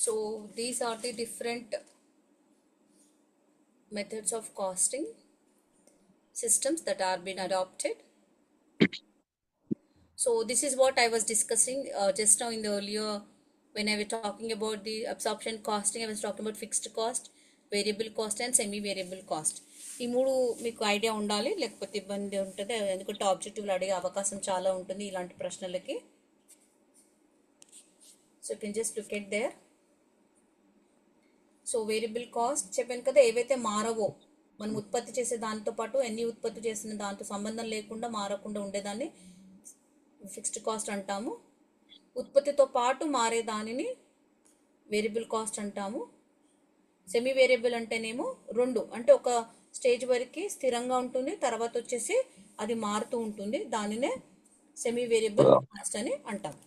So these are the different methods of costing systems that are being adopted. So this is what I was discussing just now in the earlier, when I was talking about the absorption costing, I was talking about fixed cost, variable cost and semi variable cost. ఈ మూడు మీకు idea ఉండాలి, లేకపోతే ఇబ్బంది ఉంటుంది. ఎందుకంటే ఆబ్జెక్టివ్లు అడిగే అవకాశం చాలా ఉంటుంది ఇలాంటి ప్రశ్నలకి. So you can just look at there. So variable cost చెప్పాను కదా, ఏవైతే మారవో, మనం ఉత్పత్తి చేసే దాంతో పాటు ఎన్ని ఉత్పత్తి చేసిన దాంతో సంబంధం లేకుండా మారకుండా ఉండేదాన్ని ఫిక్స్డ్ కాస్ట్ అంటాము. ఉత్పత్తితో పాటు మారే దానిని వేరియబుల్ కాస్ట్ అంటాము. సెమీ వేరియబుల్ అంటేనేమో రెండు, అంటే ఒక స్టేజ్ వరకు స్థిరంగా ఉంటుంది, తర్వాత వచ్చేసి అది మారుతూ ఉంటుంది, దానినే సెమీ వేరియబుల్ కాస్ట్ అని అంటాం.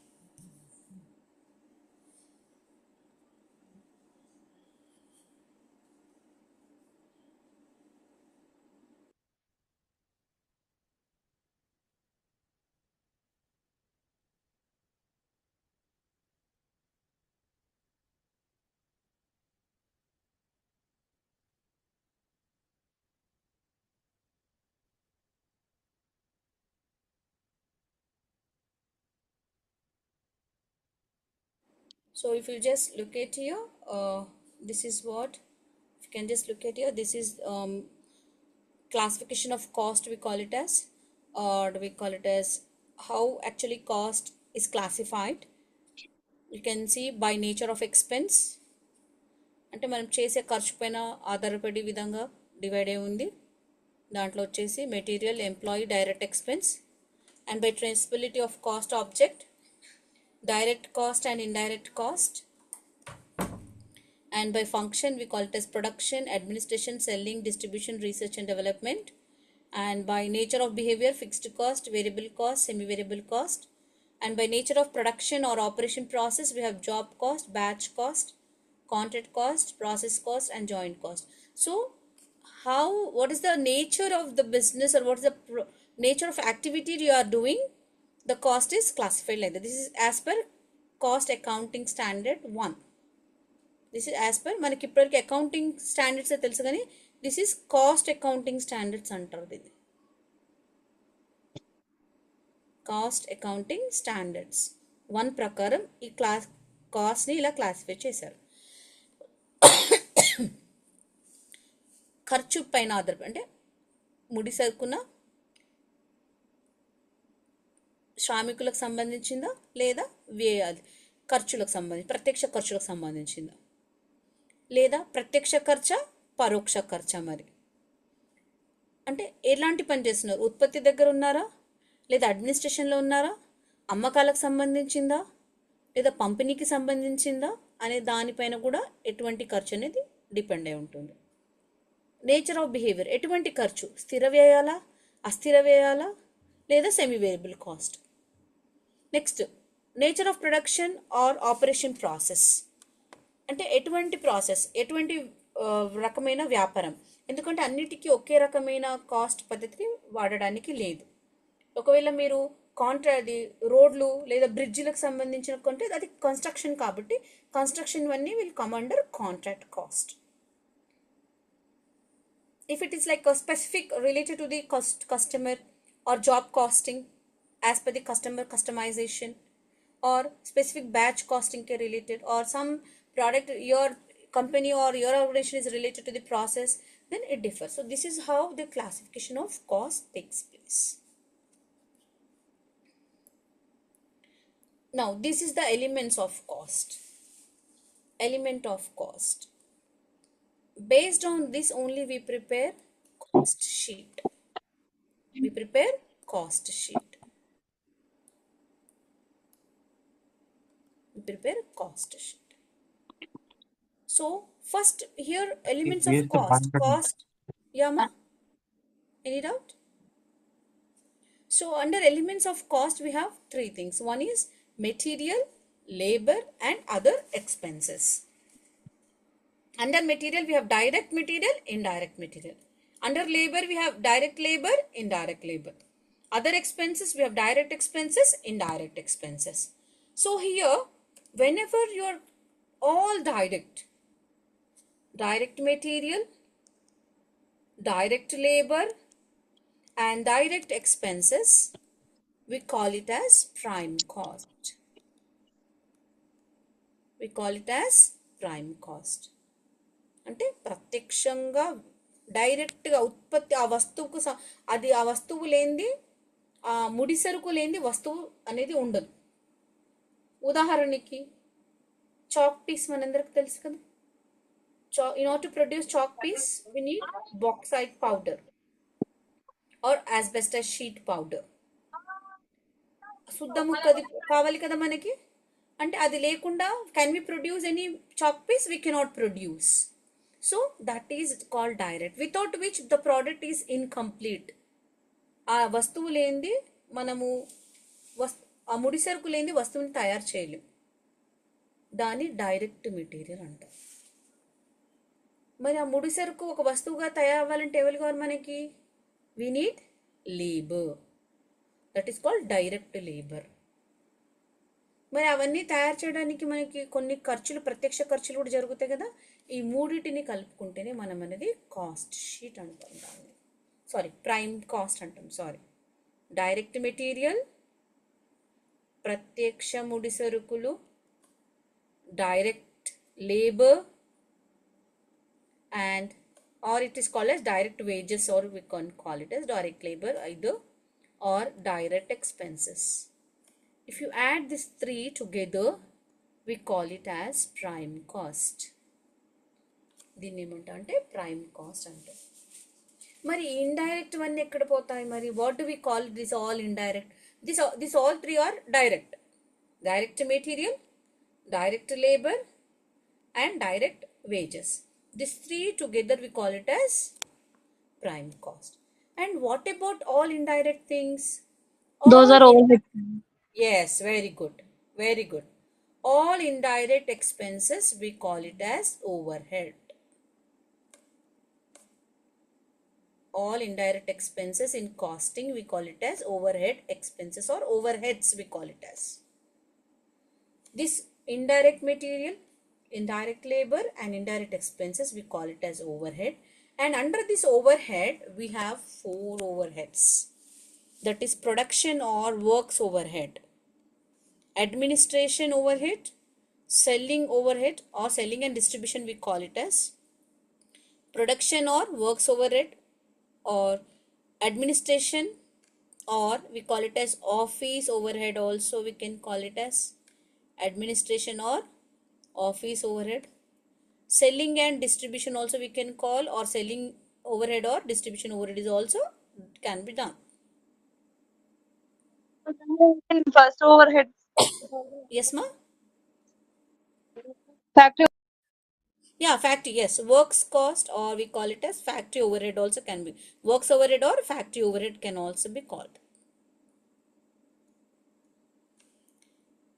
So if you just look at here, this is what you can just look at here. This is classification of cost, we call it as, or we call it as how actually cost is classified. You can see by nature of expense, అంటే మనం చేసే ఖర్చు పైన ఆధారపడి విధంగా divide అయి ఉంది. దాంట్లో వచ్చేసి material, employee, direct expense, and by traceability of cost object, direct cost and indirect cost, and by function we call it as production, administration, selling, distribution, research and development, and by nature of behavior fixed cost, variable cost, semi variable cost, and by nature of production or operation process we have job cost, batch cost, contract cost, process cost and joint cost. So how, what is the nature of the business, or what is the nature of activity you are doing, the cost is classified like that. This is as per cost accounting standard 1. This is as per మనకి ఇప్పటివరకు accounting standards తెలుసు కానీ this is cost accounting standards అంటారు. ఇది cost accounting standards 1 ప్రకారం ఈ కాస్ట్ని ఇలా classify చేశారు. ఖర్చు పైన ఆధారపడి, అంటే ముడి సరుకున శ్రామికులకు సంబంధించిందా లేదా వ్యయాలు ఖర్చులకు సంబంధించి ప్రత్యక్ష ఖర్చులకు సంబంధించిందా, లేదా ప్రత్యక్ష ఖర్చా పరోక్ష ఖర్చా, మరి అంటే ఎలాంటి పని చేస్తున్నారు, ఉత్పత్తి దగ్గర ఉన్నారా లేదా అడ్మినిస్ట్రేషన్లో ఉన్నారా, అమ్మకాలకు సంబంధించిందా లేదా పంపిణీకి సంబంధించిందా అనే దానిపైన కూడా ఎటువంటి ఖర్చు అనేది డిపెండ్ అయి ఉంటుంది. నేచర్ ఆఫ్ బిహేవియర్, ఎటువంటి ఖర్చు, స్థిర వ్యయాలా, అస్థిర వ్యయాలా, లేదా semi variable cost. Next nature of production or operation process, అంటే ఎటువంటి ప్రాసెస్, ఎటువంటి రకమైన వ్యాపారం, ఎందుకంటే అన్నిటికీ ఒకే రకమైన కాస్ట్ పద్ధతిని వాడడానికి లేదు. ఒకవేళ మీరు అది రోడ్లు లేదా బ్రిడ్జిలకు సంబంధించిన కొంటే అది కన్స్ట్రక్షన్, కాబట్టి కన్స్ట్రక్షన్ అన్నీ will come under contract cost. If it is like a specific related to the customer or job costing as per the customer customization, or specific batch costing related, or some product your company or your organization is related to the process, then it differs. So this is how the classification of cost takes place. Now this is the elements of cost. Element of cost. Based on this only we prepare cost sheet. We prepare cost sheet. We prepare cost sheet. So first here elements of cost. Cost, yeah ma? Any doubt? So under elements of cost we have 3 things. One is material, labor and other expenses. Under material we have direct material, indirect material. Under labor we have direct labor, indirect labor. Other expenses we have direct expenses, indirect expenses. So here whenever you're all direct material, direct labor and direct expenses, we call it as prime cost. We call it as prime cost. అంటే ప్రత్యక్షంగా డైరెక్ట్గా ఉత్పత్తి ఆ వస్తువుకు అది ఆ వస్తువు లేనిది, ఆ ముడి సరుకు లేనిది వస్తువు అనేది ఉండదు. ఉదాహరణకి చాక్ పీస్ మనందరికి తెలుసు కదా. In order to produce chalk piece we need bauxite powder or asbestos sheet powder. శుద్ధ ముక్కది కావాలి కదా మనకి, అంటే అది లేకుండా can we produce any chalk piece? We cannot produce. So that is called direct, without which the product is incomplete. ఆ వస్తువు లేనిది మనము ఆ ముడి సరుకు లేని వస్తువుని తయారు చేయలేం, దాన్ని డైరెక్ట్ మెటీరియల్ అంటారు. మరి ఆ ముడి సరుకు ఒక వస్తువుగా తయారవ్వాలంటే ఎవరు కావాలి మనకి? We need labour, that is called direct labour. మరి అవన్నీ తయారు చేయడానికి మనకి కొన్ని ఖర్చులు, ప్రత్యక్ష ఖర్చులు కూడా జరుగుతాయి కదా. ఈ మూడింటిని కలుపుకుంటేనే మనం అనేది కాస్ట్ షీట్ అంటాం దాన్ని. సారీ, ప్రైమ్ కాస్ట్ అంటాం. సారీ, డైరెక్ట్ మెటీరియల్, ప్రత్యక్ష ముడి సరుకులు, direct labour, and or it is called as direct wages, or we can call it as direct labor either, or direct expenses. If you add these three together, we call it as prime cost. దీన్ని ఏమంటాం అంటే prime cost అంటాం. మరి indirect వన్నీ ఎక్కడ పోతాయి? మరి what do we call this all indirect? This all three are direct. Direct material, direct labour and direct wages. These three together we call it as prime cost. And what about all indirect things? Those are all. Yes, very good. Very good. All indirect expenses we call it as overhead. All indirect expenses in costing we call it as overhead expenses, or overheads we call it as. This indirect material, indirect labor and indirect expenses we call it as overhead. And under this overhead we have four overheads, that is production or works overhead, administration overhead, selling overhead or selling and distribution we call it as, production or works overhead or administration, or we call it as office overhead also we can call it as, administration or office overhead. Selling and distribution also we can call, or selling overhead or distribution overhead is also can be done. First overhead. Yes ma? Factory. Yeah, factory, yes. Works cost, or we call it as factory overhead also can be. Works overhead or factory overhead can also be called.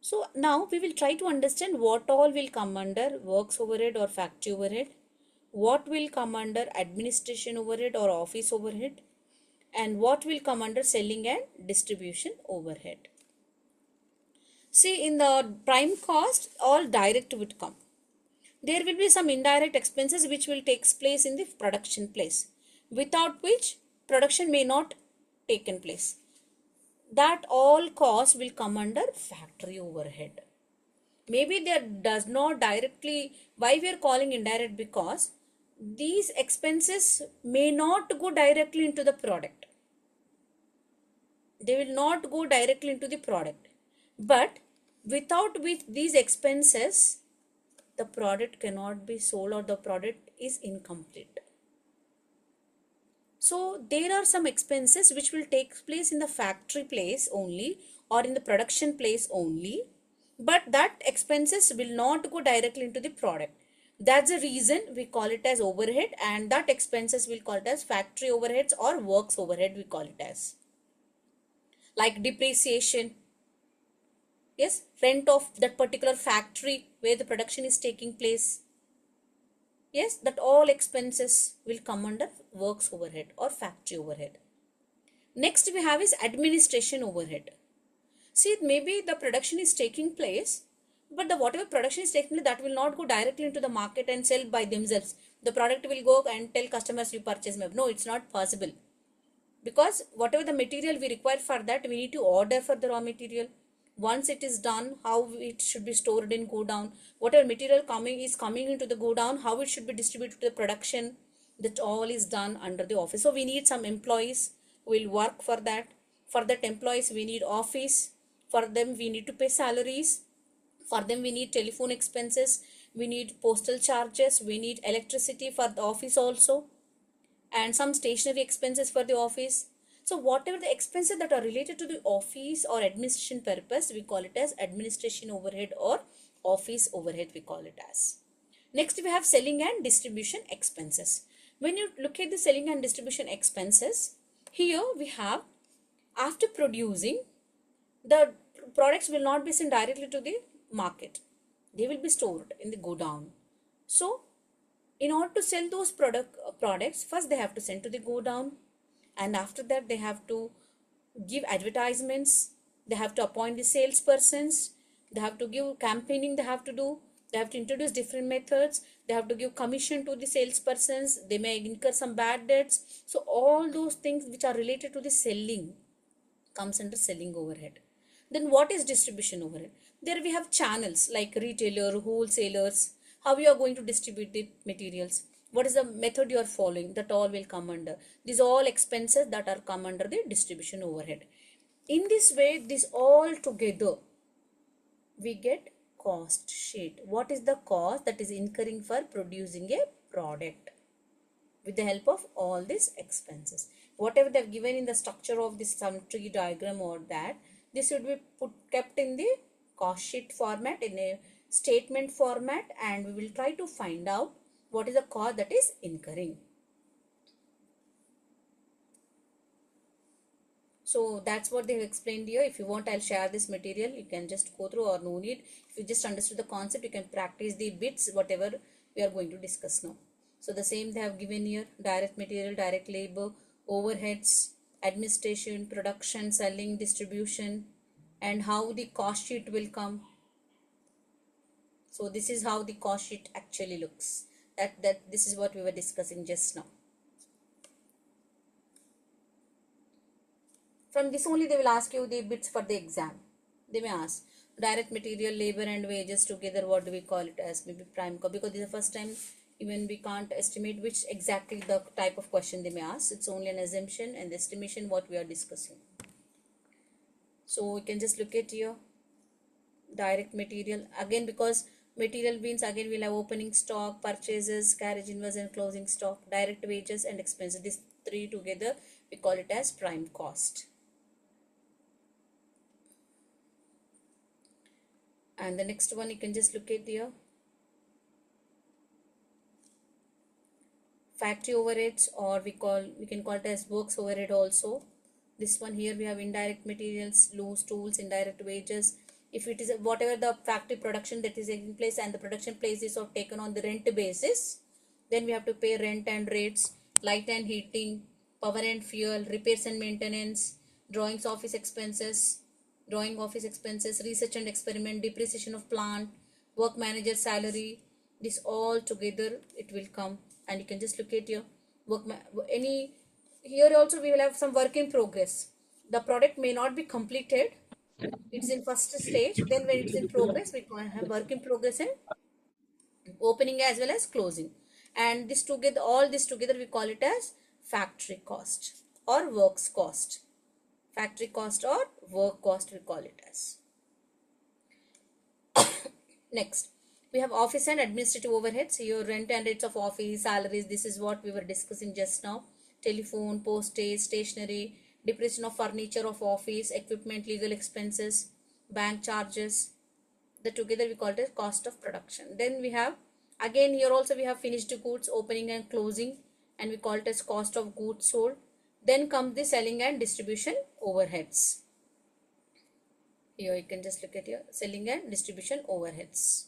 So now we will try to understand what all will come under works overhead or factory overhead, what will come under administration overhead or office overhead, and what will come under selling and distribution overhead. See, in the prime cost, all direct would come. There will be some indirect expenses which will take place in the production place, without which production may not taken place. That all costs will come under factory overhead. Maybe there does not directly, why we are calling indirect? Because these expenses may not go directly into the product. They will not go directly into the product. But without which these expenses, the product cannot be sold, or the product is incomplete. So there are some expenses which will take place in the factory place only, or in the production place only, but that expenses will not go directly into the product. That's the reason we call it as overhead, and that expenses will call it as factory overheads or works overhead we call it as. Like depreciation, yes, rent of that particular factory where the production is taking place. Yes, that all expenses will come under works overhead or factory overhead. Next we have is administration overhead. See, maybe the production is taking place, but the whatever production is taking place, that will not go directly into the market and sell by themselves. The product will go and tell customers you purchase. No, it's not possible, because whatever the material we require for that, we need to order for the raw material. Once it is done, how it should be stored in go down, whatever material coming into the go down, how it should be distributed to the production, that all is done under the office. So we need some employees who will work for that. For that employees we need office, for them we need to pay salaries, for them we need telephone expenses, we need postal charges, we need electricity for the office also, and some stationery expenses for the office. So whatever the expenses that are related to the office or administration purpose, we call it as administration overhead or office overhead we call it as. Next we have selling and distribution expenses. When you look at the selling and distribution expenses, here we have, after producing, The products will not be sent directly to the market. They will be stored in the godown. So in order to sell those products, first they have to send to the godown, and after that they have to give advertisements, they have to appoint the salespersons, they have to give campaigning, they have to do, they have to introduce different methods, they have to give commission to the salespersons, they may incur some bad debts. So all those things which are related to the selling comes under selling overhead. Then what is distribution overhead? There we have channels like retailer, wholesalers, how you are going to distribute the materials, what is the method you are following, that all will come under. These all expenses that are come under the distribution overhead. In this way, this all together we get cost sheet. What is the cost that is incurring for producing a product with the help of all these expenses? Whatever they have given in the structure of this some tree diagram or that, this should be kept in the cost sheet format, in a statement format, and we will try to find out what is the cost that is incurring. So that's what they have explained here. If you want, I'll share this material. You can just go through, or no need. If you just understood the concept, you can practice the bits, whatever we are going to discuss now. So the same they have given here: direct material, direct labor, overheads, administration, production, selling, distribution, and how the cost sheet will come. So this is how the cost sheet actually looks. This is what we were discussing just now. From this only they will ask you the bits for the exam. They may ask direct material, labor and wages together, what do we call it as? Maybe prime cost, because this is the first time even we can't estimate which exactly the type of question they may ask. It's only an assumption and estimation what we are discussing. So we can just look at here direct material again, because material means again we'll have opening stock, purchases, carriage invoice and closing stock, direct wages and expenses. These three together we call it as prime cost. And the next one you can just look at here, factory overheads, or we can call it as works overhead also. This one here we have indirect materials, loose tools, indirect wages. If it is whatever the factory production that is taking place and the production place is taken on the rent basis, then we have to pay rent and rates, light and heating, power and fuel, repairs and maintenance, drawings office expenses, research and experiment, depreciation of plant, work manager salary. This all together it will come, and you can just look at your here also we will have some work in progress. The product may not be completed, it's in first stage, then when it's in progress we can have work in progress and opening as well as closing, and this together, all this together we call it as factory cost or works cost. Factory cost or work cost we call it as. Next we have office and administrative overheads. Your rent and rates of office, salaries, this is what we were discussing just now. Telephone, postage, stationery, depreciation of furniture of office, equipment, legal expenses, bank charges. The together we call it cost of production. Then we have again here also we have finished goods, opening and closing, and we call it as cost of goods sold. Then comes the selling and distribution overheads. Here you can just look at here, selling and distribution overheads.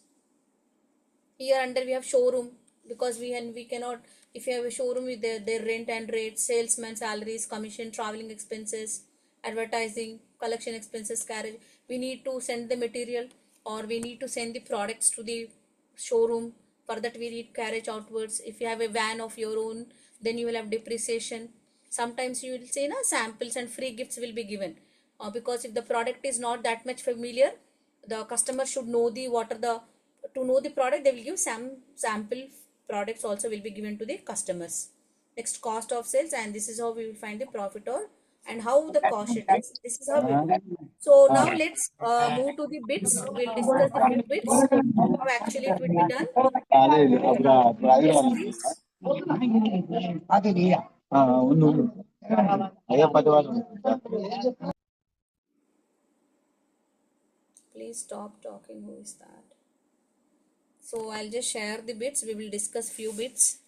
Here under we have showroom, because we cannot, if you have a showroom with their rent and rates, salesman salaries, commission, traveling expenses, advertising, collection expenses, carriage. We need to send the material, or we need to send the products to the showroom. For that we need carriage outwards. If you have a van of your own, then you will have depreciation. Sometimes you will say samples and free gifts will be given, because if the product is not that much familiar, the customer should know to know the product, they will give some sample products also will be given to the customers. Next, cost of sales, and this is how we will find the profit or and how the cost sheet is. This is how we do. So now let's move to the bits. We'll discuss the few bits how actually it will be done. Yes, please. Please stop talking. Who is that? So I'll just share the bits. We will discuss few bits.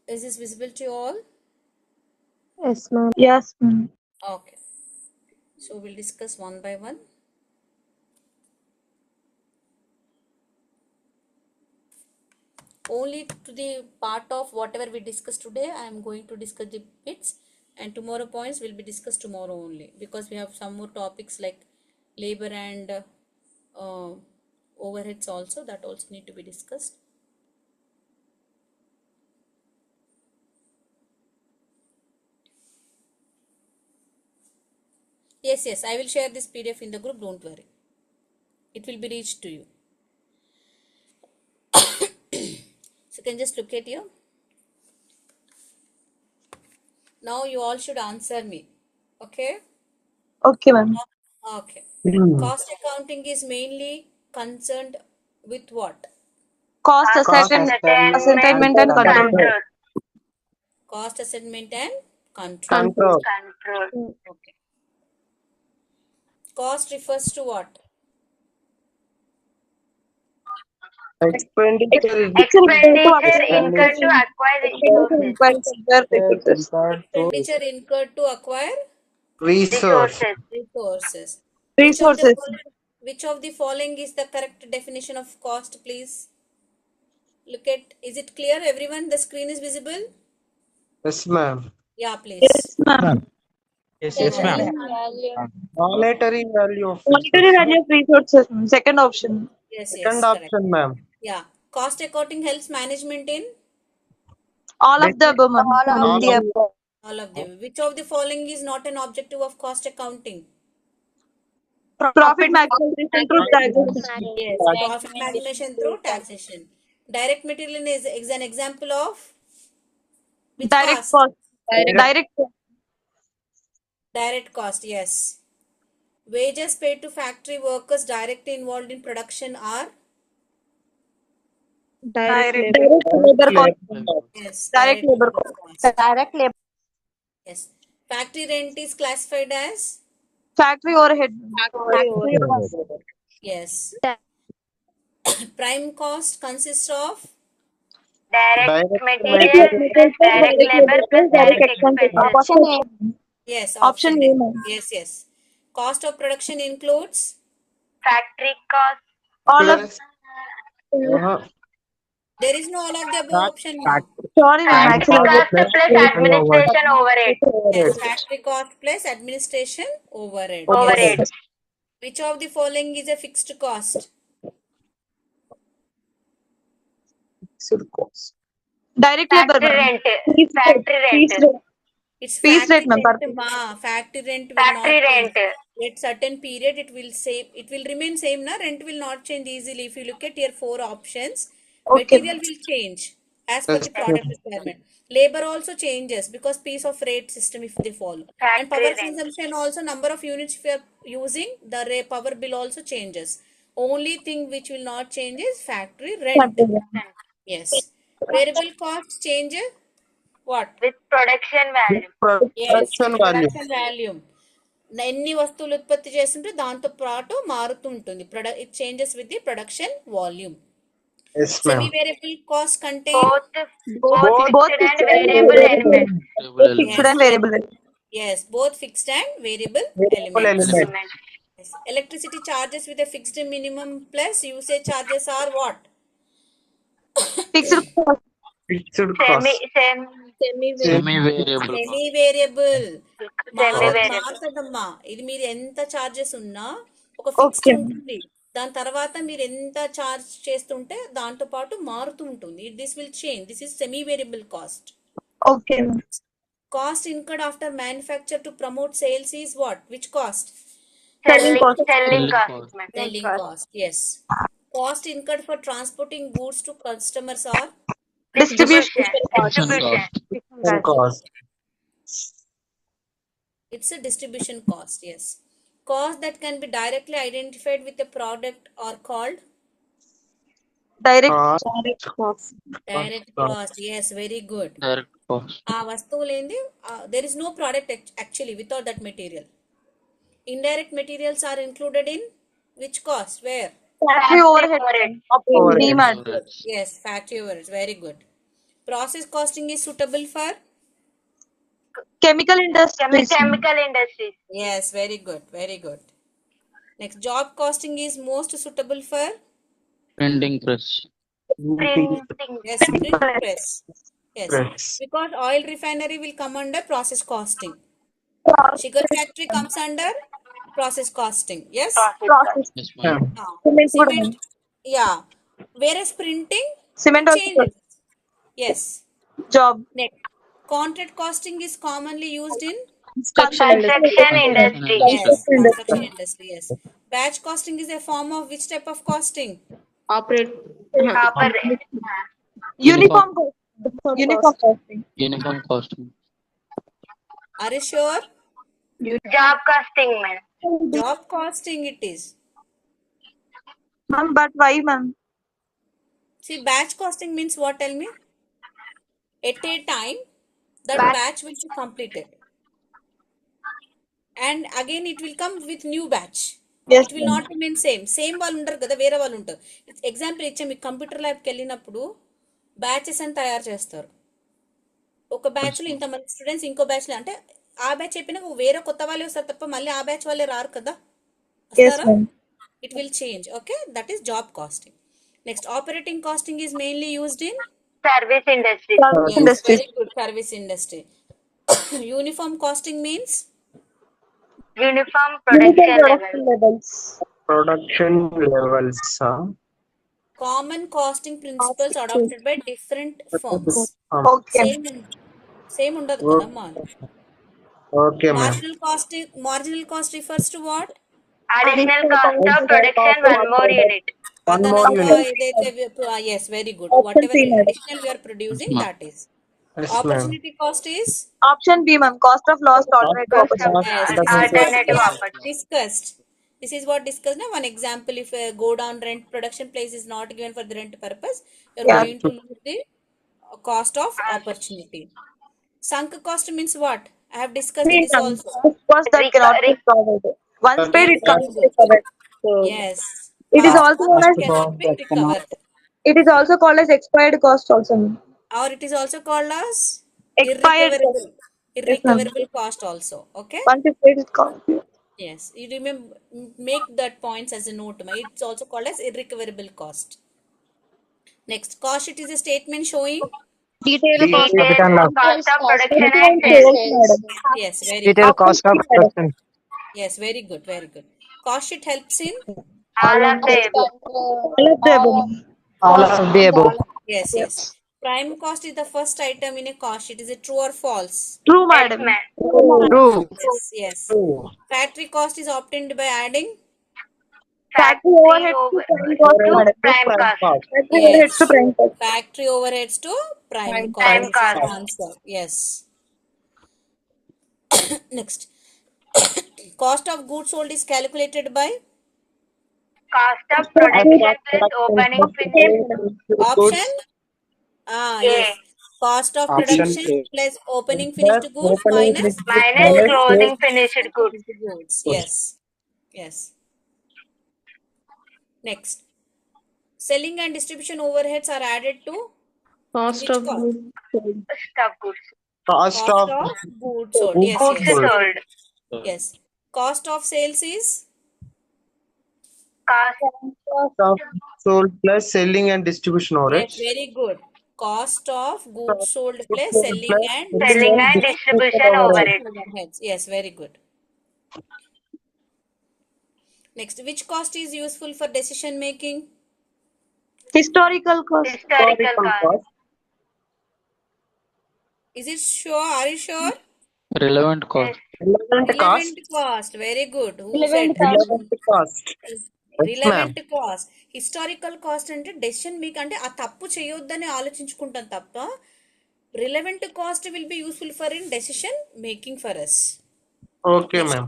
Is this visible to you all? Yes, ma'am. Yes, ma'am. Okay. So we'll discuss one by one. Only to the part of whatever we discussed today, I am going to discuss the bits, and tomorrow points will be discussed tomorrow only, because we have some more topics like labor and overheads also, that also need to be discussed. Yes, I will share this PDF in the group, don't worry. It will be reached to you. So you can just look at here. Now you all should answer me. Okay? Okay, ma'am. Okay. Cost accounting is mainly concerned with what? Cost assignment and control. Cost assignment and control. Control. Okay. Cost refers to what? Expenditure Incurred to acquire resources. Expenditure incurred to acquire resource. resources. Resources. Which of the following is the correct definition of cost, please? Look at, is it clear everyone? The screen is visible? Yes, ma'am. Yeah, please. Yes, ma'am. Yes, ma'am. Monetary value of Monetary resource. value of resources, ma'am. Second option. Yes, Second correct. option, ma'am. Yeah. Cost accounting helps management in All of the above, ma'am. all of them. Which of the following is not an objective of cost accounting? Profit maximization through taxation. Yes, profit maximization through taxation. Direct material is an example of which Direct cost? cost. Direct cost. Direct cost, yes. Wages paid to factory workers directly involved in production are? Direct labor cost. Yes, Direct labor cost. cost. Yes. Factory rent is classified as? Factory overhead. Yes. Prime cost consists of? Direct Direct material. labor plus direct expenses. Yes, Option option A, A. ma'am. Yes. Cost of production includes? All of Plus, uh-huh. There is no all of the above Fact- option, ma. sorry, ma'am. Actually, Yes, factory cost plus administration overhead. overhead. Yes. Which of the following is a fixed cost? Fixed cost. Direct labor, ma'am. Piece rate. It's Piece rate, factory ma'am. rent, ma. Factory rent will not change. At certain period, it will remain same, na. Rent will not change easily. If you look at your 4 options, Okay, material ma'am. will change as per Yes, the product requirement. Labor also changes because piece of rate system if they follow. And power consumption also, number of units if you are using, the power bill also changes. Only thing which will not change is factory rent. Factory rate. Yes. Variable cost change what? Yes, production with value. production value. ఎన్ని వస్తువులు ఉత్పత్తి చేస్తుంటే దాంతో పాటు మారుతూ ఉంటుంది. It changes with the production volume. Yes, ma'am. Semi variable cost contain Both fixed and variable. Fixed and variable. yes, both fixed and variable Variable elements. element. Yes. Electricity charges with a fixed minimum plus usage charges are what? Fixed cost. Fixed cost. Semi-variable cost. Semi variable మారుతుందమ్మా. ఇది మీరు ఎంత charges ఉన్నా ఒక fixed Okay. ఉంటుంది. దాని తర్వాత మీరు ఎంత చార్జ్ చేస్తుంటే దాంతో పాటు మారుతూ ఉంటుంది. This will change. This is semi variable cost. Okay. Cost incurred after manufacture to promote sales is what? Which cost? Selling cost. Selling cost. Yes. Cost incurred for transporting goods to customers are? Distribution cost. Distribution cost. It's a distribution cost. Yes. Cost that can be directly identified with a product are called? Direct Cost. Direct cost. Yes, very good. Direct cost. ఆ వస్తువులేంది, there is no product actually without that material. Indirect materials are included in which cost? Where? factory overhead. Option D, ma'am. Yes, factory overheads. Very good. Process costing is suitable for? Chemical industries. Chemical industries. Yes, very good, very good. Next, job costing is most suitable for? Printing press. Printing. Yes, print press. Yes, Press. because oil refinery will come under process costing. Sugar factory comes under process costing. Yes? Process. Yes, ma'am. Cement కూడా Cement, ఉంది. yeah. Whereas printing, Cement it also changes. Yes. job. Next, contract costing is commonly used in? Construction industry. Yes, construction industry. Yes. Batch costing is a form of which type of costing? Copper. Uniform cost. Uniform costing. Uniform costing. Are you sure? Job costing, ma'am. Job costing it is. Ma'am, but why, ma'am? See, batch costing means what? Tell me. At a time, that batch will be completed. And again, it will come with new batch. Yes, It will not remain same. Same వాళ్ళు ఉంటారు కదా వేరే వాళ్ళు ఉంటారు. Example ఇచ్చే మీకు computer ల్యాబ్కి వెళ్ళినప్పుడు బ్యాచెస్ అని తయారు చేస్తారు. ఒక బ్యాచ్లో ఇంతమంది స్టూడెంట్స్ ఇంకో బ్యాచ్లో అంటే ఆ బ్యాచ్ అయిపోయినాక వేరే కొత్త వాళ్ళే వస్తారు తప్ప మళ్ళీ ఆ బ్యాచ్ వాళ్ళే రారు కదా వస్తారా it will change okay that is job costing next operating costing is mainly used in Service industry. Very good service industry uniform costing means Uniform production levels. Production levels. Common costing principles adopted by different firms Okay. సేమ్ ఉండదు కదమ్మా Okay, ma'am. marginal cost refers to what? Additional cost of production, one more unit. One more unit. Yes, very good. Option Whatever C, ma'am. additional we are producing, Yes, that is. Yes, Opportunity cost is? Option B, ma'am. Cost of lost alternative opportunity. Yes, Alternative this is what opportunity. discussed. This is what discussed. Now, one example, if a go down rent production place is not given for the rent purpose, you are Yeah. going to lose the cost of opportunity. Sunk cost means what? I have discussed this also. Cost that cannot be covered. Once paid, it can't be recovered. So, Yes. it is also known as Cannot be recovered. it is also called as expired cost also, ma'am. Or it is also called as Expired irrecoverable, cost. irrecoverable cost also. Okay. Once it's paid, it's called. Yes, you remember, make that points as a note. It's also called as irrecoverable cost. Next, cost sheet is a statement showing. Detailed cost. Detailed cost of production and sales. Yes, very Detailed good. cost of production. Yes, very good, very good. Cost sheet helps in. All of the above. All of the above. All of the above. Yes, yes. Prime cost is the first item in a cost sheet. Is it true or false? True, Yes, madam. ma'am. True. Yes, yes. Factory cost is obtained by adding. Factory overheads to prime cost, to madam. prime cost. Factory Yes. overheads to prime cost. Factory overheads to prime Prime cost. cost. Answer. Yes. Next. Cost of goods sold is calculated by Cost of production plus opening finished. option. A. Yes. Cost of Option production A. plus opening finished goods Opening minus Minus clothing finished goods. goods. Yes. Yes. Next. Selling and distribution overheads are added to Cost which of cost? Stock goods. Cost Cost of of goods sold. Yes, Goods yes. sold. Yes. Cost of sales is Cost of sold plus selling and distribution overheads. very good. Cost of goods sold plus selling and selling and distribution overhead. overheads. Yes, very good. Next, which cost is useful for decision making? Historical cost. Historical cost. Is it sure? Are you sure? Relevant cost. Relevant cost. Relevant cost. Very good. Who Relevant said? Relevant cost. Relevant cost historical cost అంటే decision మీకు అంటే ఆ తప్పు చేయొద్దని ఆలోచించుకుంటాం తప్ప relevant cost will be useful for in decision making for us Okay, ma'am.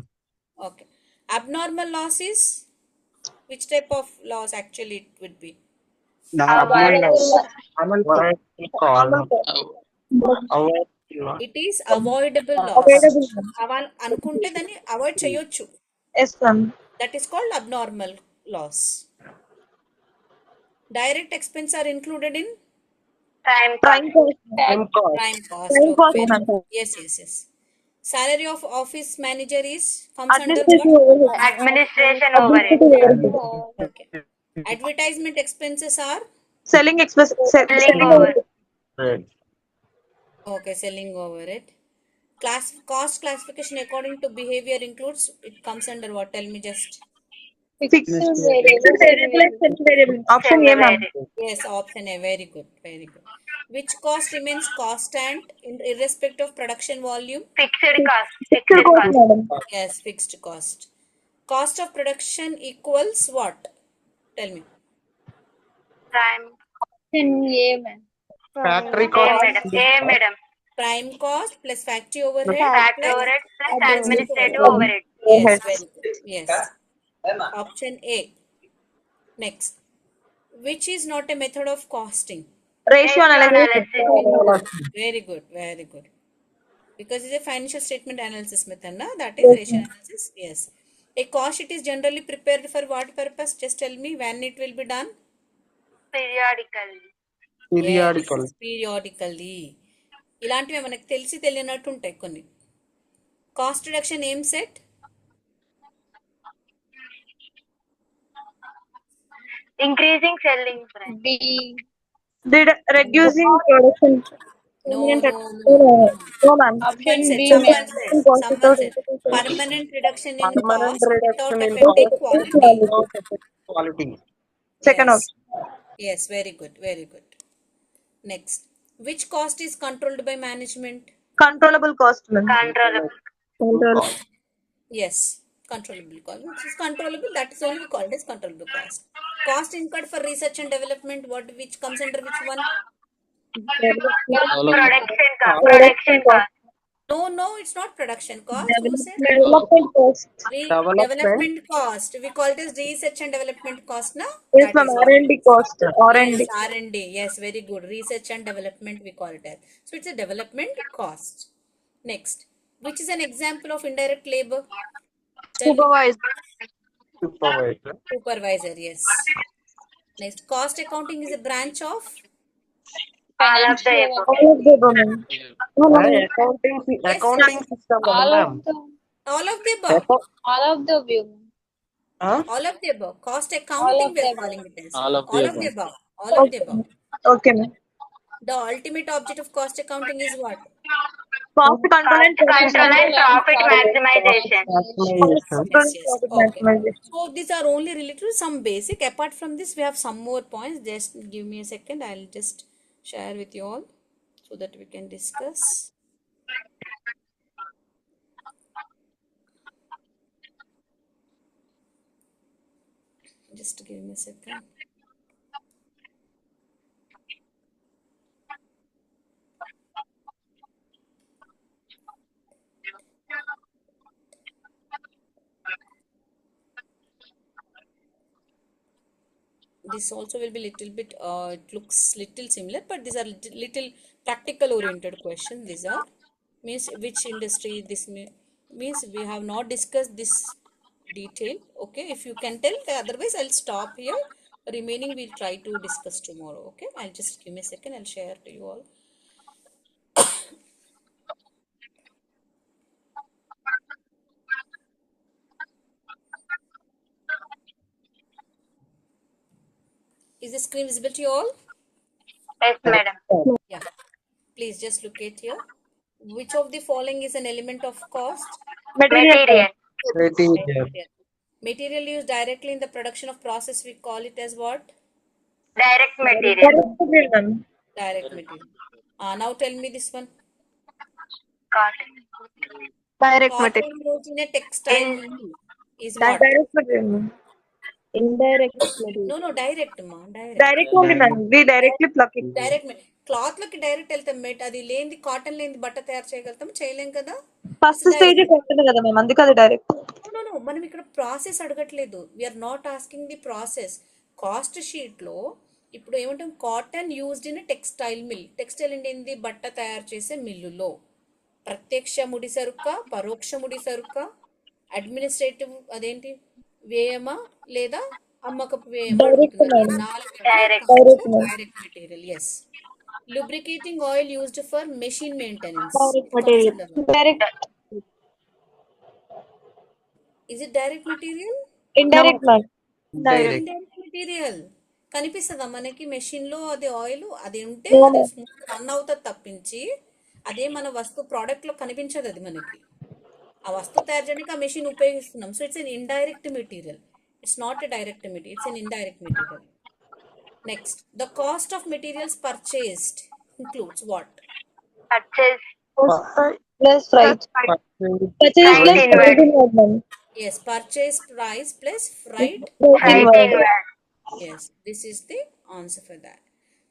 Okay abnormal loss is which type of loss actually it would be it is avoidable loss అనుకుంటే దాన్ని అవాయిడ్ చేయొచ్చు Yes, ma'am. That is called abnormal loss direct expense are included in Prime Prime cost. cost. Prime cost. Prime cost. Prime cost, Okay. ma'am. Yes. Salary of office manager comes under Administrative what? overhead. Administration overhead. Administrative overhead. Okay. Advertisement expenses are? Selling expense. Selling Selling over. overhead. Right. Okay, selling overhead. Cost classification according to behavior includes, it comes under what? Tell me just. Fixed variable and semi-variable. Option A, ma'am. Yes, option A. Very good. Which cost remains constant irrespective of production volume? Fixed cost. Fixed cost, madam. Yes, fixed cost. Cost of production equals what? Tell me. Prime. Factory A, cost. madam. Prime cost plus factory overhead Factory plus overhead plus administrative administrative overhead. Yes, very good. Yes. Option A. Next. Which is not a method of costing? Ratio analysis. Very good. Because it's a financial statement analysis method, na? That is Yes, ratio ma'am. analysis. Yes. A cost sheet is generally prepared for what purpose? Just tell me when it will be done. Periodically. Periodical. Yes, periodically. ఇలాంటివి మనకు తెలిసి తెలియనట్టు ఉంటాయి కొన్ని. Cost reduction ఏం set? Increasing selling price. Reducing production. No. No, ma'am. Someone said. Permanent reduction in Permanent cost reduction without in affecting cost quality. without affecting quality. Second option. Yes, very good. Next. Which cost is controlled by management? Controllable cost, ma'am. Controllable. Yes, controllable cost. Which is controllable, that is only we call it as controllable cost. Cost incurred for research and development, which comes under which one? Production cost. No, it's not production cost. Who said? Development cost. Development cost. We call it as research and development cost, na? Yes, That ma'am. is what. R&D cost. Yes, R&D. R&D. Yes, very good. Research and development we call it as. So it's a development cost. Next. Which is an example of indirect labor? Supervisor, yes. Next. Cost accounting is a branch of? All of the above. All of the above, ma'am. Accounting system, ma'am. All of the above. All of the above. All of the above. Cost accounting we are calling it as. All of the All of above. the above. All of the above. Okay, ma'am. The ultimate object of cost accounting is what? Cost control and Control and profit maximization. Yes. profit Okay. maximization. So these are only related to some basic. Apart from this, we have some more points. Just give me a second. I'll just share with you all so that we can discuss. Just give me a second. This also will be little bit, it looks little similar, but these are little practical oriented questions. These are, means which industry this means we have not discussed this detail. Okay, if you can tell, otherwise I'll stop here. Remaining we'll try to discuss tomorrow. Okay, I'll just give me a second. I'll share to you all. Is the screen visible to you all? Yes, madam. Yeah. Please just look at here. Which of the following is an element of cost? Material. Material used directly in the production of process, we call it as what? Direct material. Direct material. Now tell me this one. Cotton. Cotton used in a textile mill is what? Direct material. Indirect material. No, direct ma. Direct only, ma'am. We directly pluck it. Direct cloth లోకి direct వెళ్తాం mate, అది లేని cotton లేని బట్ట తయారు చేయగలుగుతాం, చేయలేం కదా. ఫస్ట్ స్టేజ్ కాటన్ కదా మేము, అందుకే అది డైరెక్ట్. నో మనం ఇక్కడ ప్రాసెస్ అడగట్లేదు. We are not asking the process. Cost sheet లో ఇప్పుడు ఏమంటాం, cotton used in textile mill. Textile అంటే ఏంది, బట్ట తయారు చేసే మిల్లులో. ప్రత్యక్ష ముడి సరుక, పరోక్ష ముడి సరుక, అడ్మినిస్ట్రేటివ్ అదేంటి వ్యయమా లేదా అమ్మకపు వ్యయమా. Direct material. Yes. Lubricating oil used for machine maintenance. Direct It comes material. under what? Direct. Is it direct material? Indirect one. Direct. Indirect material. కనిపిస్తుందా మనకి మెషిన్ లో అది ఆయిల్ అది ఉంటే No, అది ma'am. స్మూత్ రన్ అవుతుంది తప్పించి అదే మన వస్తువు ప్రోడక్ట్ లో కనిపించదు అది మనకి ఆ వస్తువు తయారు చేయడానికి ఆ మెషిన్ ఉపయోగిస్తున్నాం so it's an indirect material it's not a direct material it's an indirect material next the cost of materials purchased includes what? Purchase. Plus freight. Purchase Freight plus inward. freight inward, ma'am. Yes, purchase price plus freight Freight Freight inward. inward. Yes, this is the answer for that.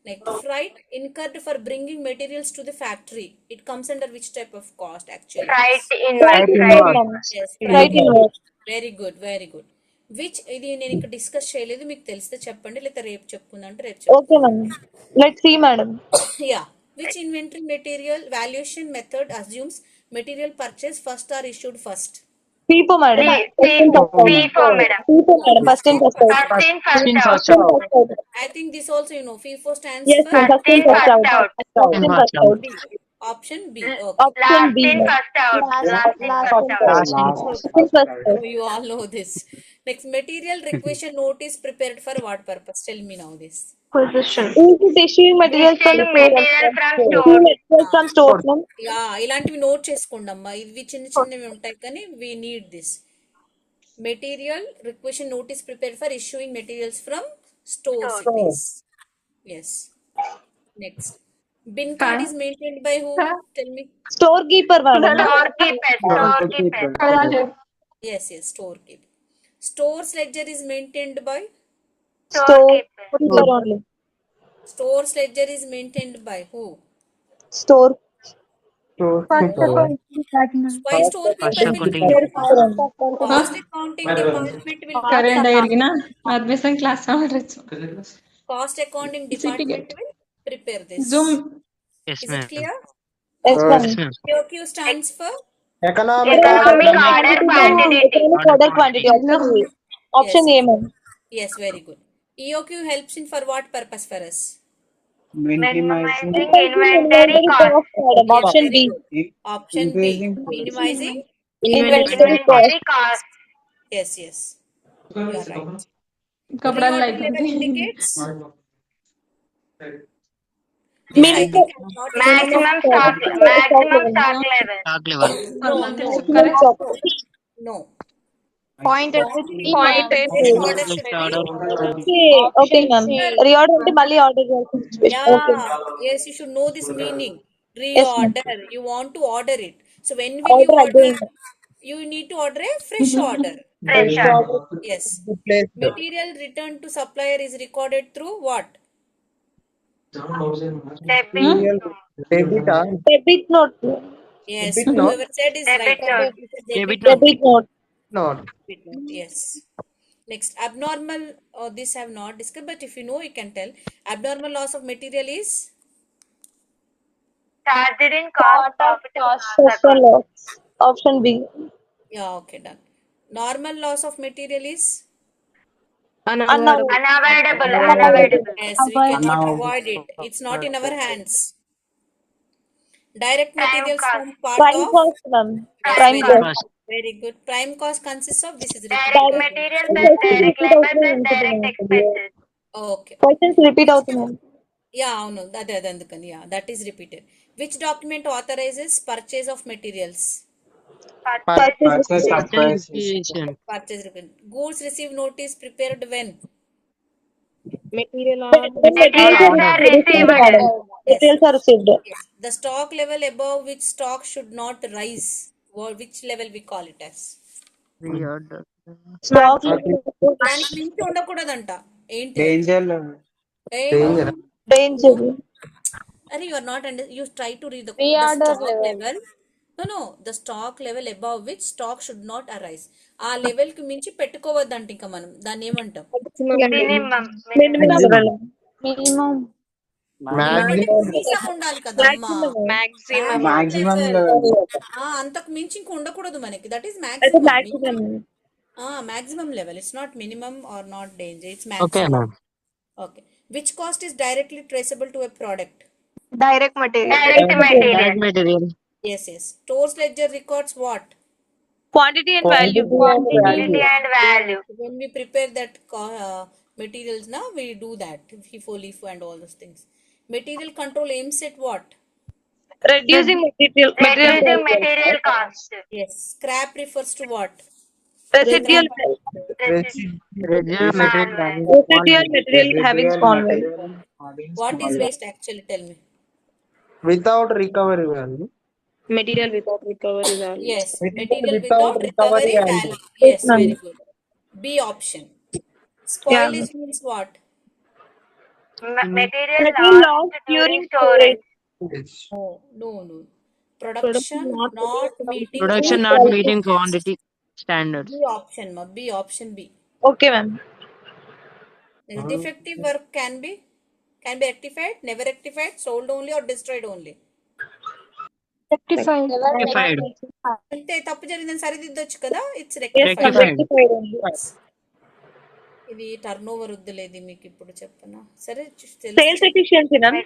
Next, freight incurred for bringing materials to the factory. It comes under which type of cost actually? Freight Freight inward. inward, ma'am. Yes, Freight inward. Very good very good which ఇది నేను ఇక్కడ discuss చేయలేదు మీకు తెలిస్తే చెప్పండి లేదా రేపు చెప్పుకుందాం అంటే రేపు Okay, ma'am. Let's see, madam. Yeah which inventory material valuation method assumes material purchase first or issued first FIFO, madam. FIFO, madam. FIFO, madam. First in, first out. First in, first out. First in, first out. I think this also you know FIFO stands Yes, for ma'am. First in, first out. First in, first out. B. Option B. Okay. Option Last B, in, ma'am. first out. Last in, Last first in, out. first out. First in, first out. So you all know this. Next, material requisition note is prepared for what purpose? Tell me now this. Position. Is it issuing materials from Issuing material from store? store. Materials from store, ma'am. Yeah ఇలాంటివి note చేసుకోండి అమ్మా ఇవి చిన్న చిన్నవి ఉంటాయి కానీ we need this material requisition notice prepare for issuing materials from stores it is yes next bin card is maintained by who tell me Storekeeper, madam. Storekeeper. Storekeeper. Yes yes store keep stores ledger is maintained by Storekeeper only. Stores ledger is maintained by who Store. why store keeper Storekeeper only. cost accounting department will admission class cost accounting department will prepare this Zoom. Yes, is ma'am. it clear Yes, ma'am. Yes, ma'am. EOQ stands for Economic Economic order quantity. Economic order quantity. Option A. Option Yes. A, ma'am. yes very good EOQ helps in for what purpose for us Minimizing Inventory inventory cost. cost, madam. Option very B. good. Option B minimizing Inventory cost. Inventory cost. yes yes you are right Kapda reorder like level indicates Minimum. I think I'm not Maximum stock. Maximum stock level. Stock level. no Maximum stock. no Point at Point at which order should be Order. Okay, okay, ma'am. Reorder అంటే మళ్ళీ order చేయాల్సిన situation. Okay. yeah yes you should know this meaning Yes, ma'am. reorder you want to order it so when will you Order order again. you need to order a fresh order Fresh order. yes material returned to supplier is recorded through what Debit note. yes Debit note. whoever said is right Debit note. debit Debit note. Not. note yes next abnormal this I have not discussed but if you know you can tell abnormal loss of material is Charged in cost, profit and loss First account. one loss. Option B. yeah okay done normal loss of material is Unavoidable. Unavoidable. Unavoidable. yes we cannot avoid it it's not in our hands direct materials cost. form part Prime of cost, ma'am. yes, Prime very cost. good. Very good. Prime cost consists of this is Direct repeated. material plus direct labor plus direct expenses. Okay. Questions repeat అవుతున్నాయి. Yeah, అవును అదే అదే అందుకని yeah that is repeated. Which document authorizes purchase of materials? Purchase. Certification. Purchase goods receive notice prepared when? When Materials are received. madam. Materials are received. Yes. The stock level above which stock should not rise. Or which level we call it as? Reorder. Stock. దానికి మించి ఉండకూడదంట ఏంటి Danger. Danger. Are you are not under you try to read the stock level. No the stock level above which stock should not arise ఆ level కి మించి పెట్టుకోవద్దంట ఇంకా మనం దాన్ని ఏమంటాం Minimum. Minimum. కనీసం ఉండాలి కదమ్మా Maximum అంతకు మించి ఇంక ఉండకూడదు మనకి that is That's a maximum maximum. maximum level it's not minimum or not danger it's Okay, maximum ma'am. okay which cost is directly traceable to a product Direct material. Direct material. Yes, yes. Stores ledger records what? Quantity and value. Quantity and value. When we prepare that materials, now we do that FIFO, LIFO, and all those things. Material control aims at what? Reducing material Reducing cost. material cost. Yes. Scrap refers to what? Residual Residual material having small residual material having small value. What is waste actually? Tell me. Without recovery value. Material without recovery value. Yes. Material Material without without recovery recovery value. value. Yes, Yes, ma'am. very good. B option. Yeah. Spoilage means what? Material Material lost lost during during storage. Yes. No. Production Production not not meeting Production not quality. meeting quantity standards. B option, ma. B option B. Okay, ma'am. Defective work can be rectified, never rectified, sold only or destroyed only. rectified. Rectified. అంతే తప్పు జరిగిందని సరిదిద్దొచ్చు కదా it's Yes, ma'am. Rectified. Rectified only. ఇది turnover వద్దులేదు మీకు ఇప్పుడు చెప్పనా సరే Sales efficiency, ma'am.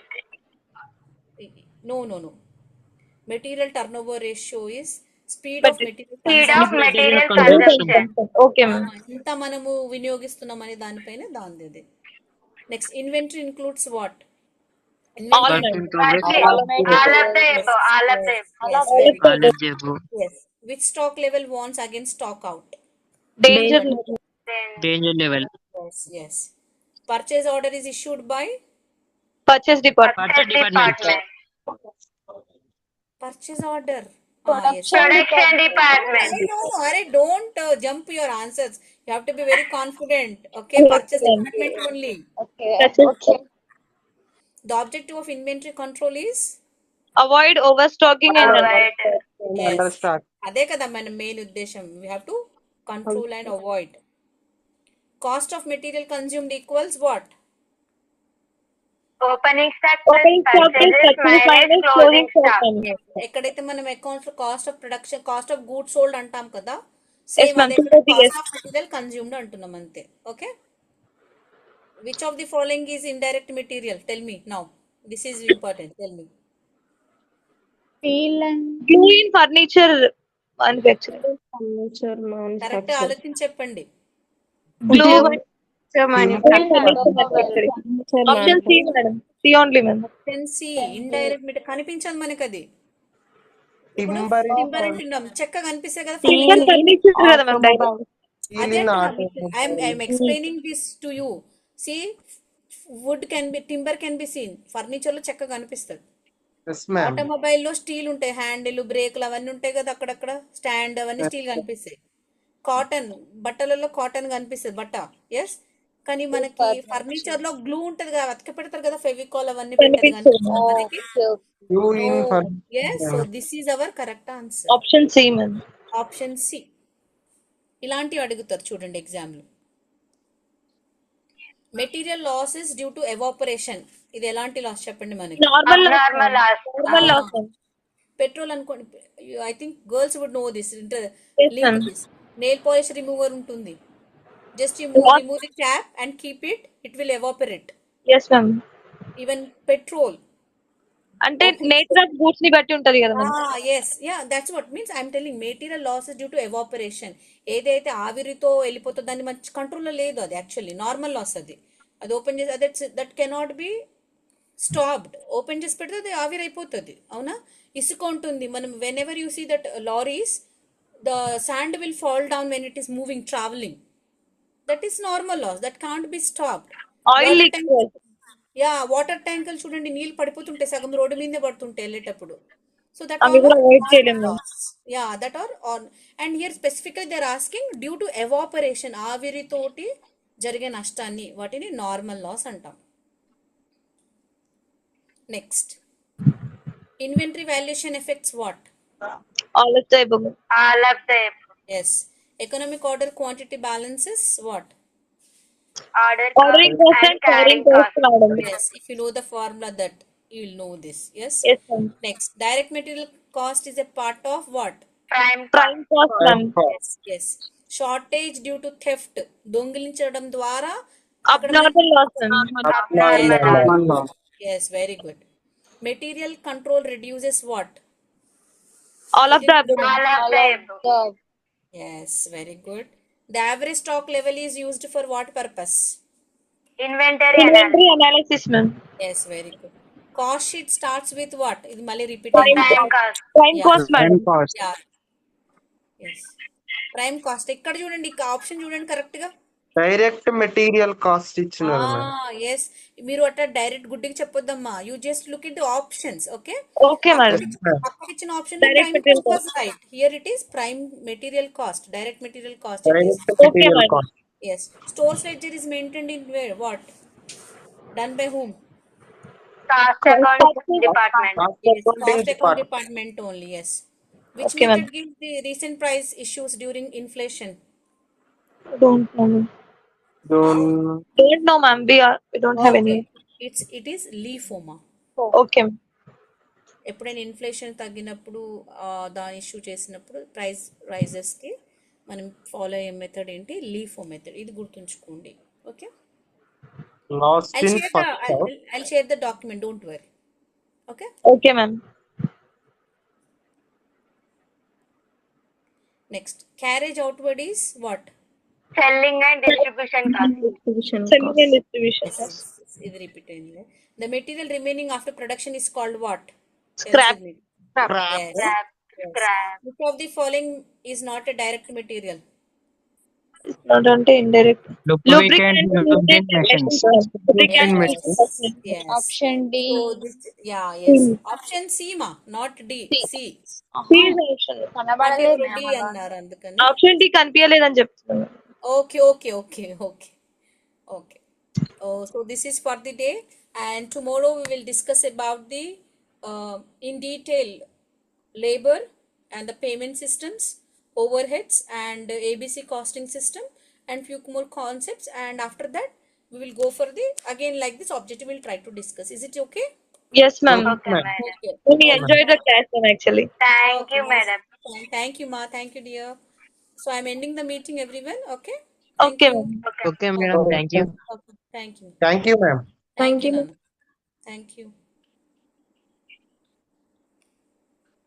No material turnover ratio is speed of material Speed of material Consumption. consumption. Okay, ma'am. ఎంత మనము వినియోగిస్తున్నామని దానిపైన దానిది. Next inventory includes what? All, Work ma'am. in progress. All of them. All of the above. All of the above. Yes, All very of good. All of the above. Yes. Which stock level warns against stock out? Danger. Danger level. Yes. Purchase order is issued by Purchase department. Purchase department. purchase order. Yes. Production department. No. Don't jump your answers. You have to be very confident. Okay. Purchase department only. Okay. The objective of inventory control is? Avoid overstocking and Avoid. Yes. Understock. అదే కదా మన main ఉద్దేశం. We have to control and avoid. Cost of material consumed equals what? Opening stock Opening plus stock is purchases minus closing stock. ఎక్కడైతే మనం accounts లో cost of production cost of goods sold అంటాం కదా same ma'am. అదే cost of material consumed అంటున్నాం అంతే. Okay. Which of the following is indirect material? Tell me now. This is important. Tell me. Steel and Glue in furniture manufacturing. furniture correct manufacturing. ఆలోచించి చెప్పండి. Glue in Manufacturing. manufacturing. Option C, madam. C only, ma'am. Indirect material కనిపించదు మనకి అది. Timber timber అంటున్నాం చెక్క కనిపిస్తే కదా Timber furniture కదా, ma'am. Direct. అదే I'm explaining this to you. See wood can be timber can be seen. Furniture లో చెక్క కనిపిస్తుంది. Yes, ma'am. ఆటోమొబైల్ లో స్టీల్ ఉంటాయి, హ్యాండిల్ బ్రేకులు అవన్నీ ఉంటాయి కదా అక్కడక్కడ స్టాండ్ అవన్నీ స్టీల్ కనిపిస్తాయి. కాటన్ బట్టలలో కాటన్ కనిపిస్తుంది బట్ట. ఎస్. కానీ మనకి ఫర్నిచర్ లో గ్లూ ఉంటది కదా అతక పెడతారు కదా ఫెవికాల్ అవన్నీ పెట్టేది మనకి. Glue in furniture. Yes, so this is our correct answer. Option C, ma'am. Option C. ఇలాంటివి అడుగుతారు చూడండి ఎగ్జామ్లో. Material losses due to evaporation. ఇది ఎలాంటి లాస్ చెప్పండి మనకి? Normal loss. Normal loss. Normal loss, ma'am. Petrol అనుకోండి. I think girls would know this. Yes, ma'am. Nail polish remover ఉంటుంది. Just remove the cap and keep it will evaporate. Yes, ma'am. Even petrol. అంటే nature of goods ని బట్టి ఉంటది కదా, ma'am. Yes, yeah, that's what means. I'm telling material losses due to evaporation. ఏదైతే ఆవిరితో వెళ్ళిపోతుందో దాన్ని మంచి కంట్రోల్లో లేదు. అది యాక్చువల్లీ నార్మల్ లాస్. అది ఓపెన్ చేసి అదే that cannot be stopped. Open చేసి పెడితే అది ఆవిరి అయిపోతుంది. అవునా? ఇసుక ఉంటుంది. మనం whenever you see that lorries the sand will fall down when it is moving travelling. That is normal loss. That can't be stopped. Oil leak. Water ట్యాంకులు చూడండి నీళ్ళు పడిపోతుంటాయి సగం రోడ్డు మీదే పడుతుంటాయి వెళ్ళేటప్పుడు. సో దట్ అవి కూడా అవాయిడ్ చేయలేము. That are on. And here స్పెసిఫిక్గా they are asking due to evaporation. ఆవిరితోటి జరిగే నష్టాన్ని వాటిని నార్మల్ లాస్ అంటాం. Next inventory valuation effects what? All of the above. All of the above. Yes. Economic order quantity balances what? Ordering cost and carrying cost. Yes, if you know the formula that you will know this. Yes. Yes, ma'am. Next, direct material cost is a part of what? Prime cost, ma'am. Yes. Shortage due to theft. దొంగిలించడం ద్వారా Abnormal loss, ma'am. Abnormal loss. Yes, very good. Material control reduces what? All of the It is- above. All of the above. Yes, very good. The average stock level is used for what purpose? Inventory Inventory analysis. analysis, ma'am. Yes, very good. Cost sheet starts with what? ఇది మళ్ళీ repeat Prime అయింది. Prime cost. cost. Prime Yeah. cost, Prime madam. cost. Yeah. Yes prime cost ఇక్కడ చూడండి option చూడండి correct గా. Direct material cost ఇచ్చినారు madam. Yes మీరు అట్లా డైరెక్ట్ గుడ్డికి చెప్పొద్దమ్మా. You just look it the options. Okay, Okay, madam. పక్కకి ఇచ్చిన option Direct prime material cost was right. Here it is prime material cost, direct material cost it is. Direct Okay, material madam. Cost. Yes, stores ledger is maintained in where? What? Done by whom? Cost account department. Yes, cost account department only. Yes. Which Okay, method ma'am. gives the recent price issues during inflation? Don't know, ma'am. Don't know, ma'am. We don't have any. It is LIFOMA. Okay. ఎప్పుడైనా inflation తగ్గినప్పుడు దాని issue చేసినప్పుడు price రైజెస్కి మనం follow అయ్యే method ఏంటి? LIFO method. ఇది గుర్తుంచుకోండి. Okay, last in I'll share the document, don't worry. Okay. Okay, ma'am. Next, carriage outward is what? Selling and distribution cost. Selling and distribution Yes, cost. ఇది repeat అయింది. The material remaining after production is called what? Scrap. Yes. Scrap. Scrap. Which of the following is not a direct material? It's not only indirect. Lubricant and lubricant machines. machines. Lubricant machines. machines. Yes. Option D. So this, yes. Option C ma, not D. C. C is option. అంటే ఇప్పుడు D అన్నారు అందుకని. Option D కనిపించలేదని చెప్తున్నాను. Okay. So this is for the day, and tomorrow we will discuss about the in detail labor and the payment systems, overheads, and ABC costing system, and few more concepts. And after that, we will go for the again like this objective. We'll try to discuss. Is it okay? Yes, ma'am. Okay, madam. Okay. We enjoyed the class, ma'am, actually. Thank you, madam. Thank you, ma. Thank you, dear. So I'm ending the meeting, everyone. Okay. Okay, you. ma'am. Okay, madam. Thank you. Okay. Thank you. Thank you ma'am. Thank you, Nana. Thank you.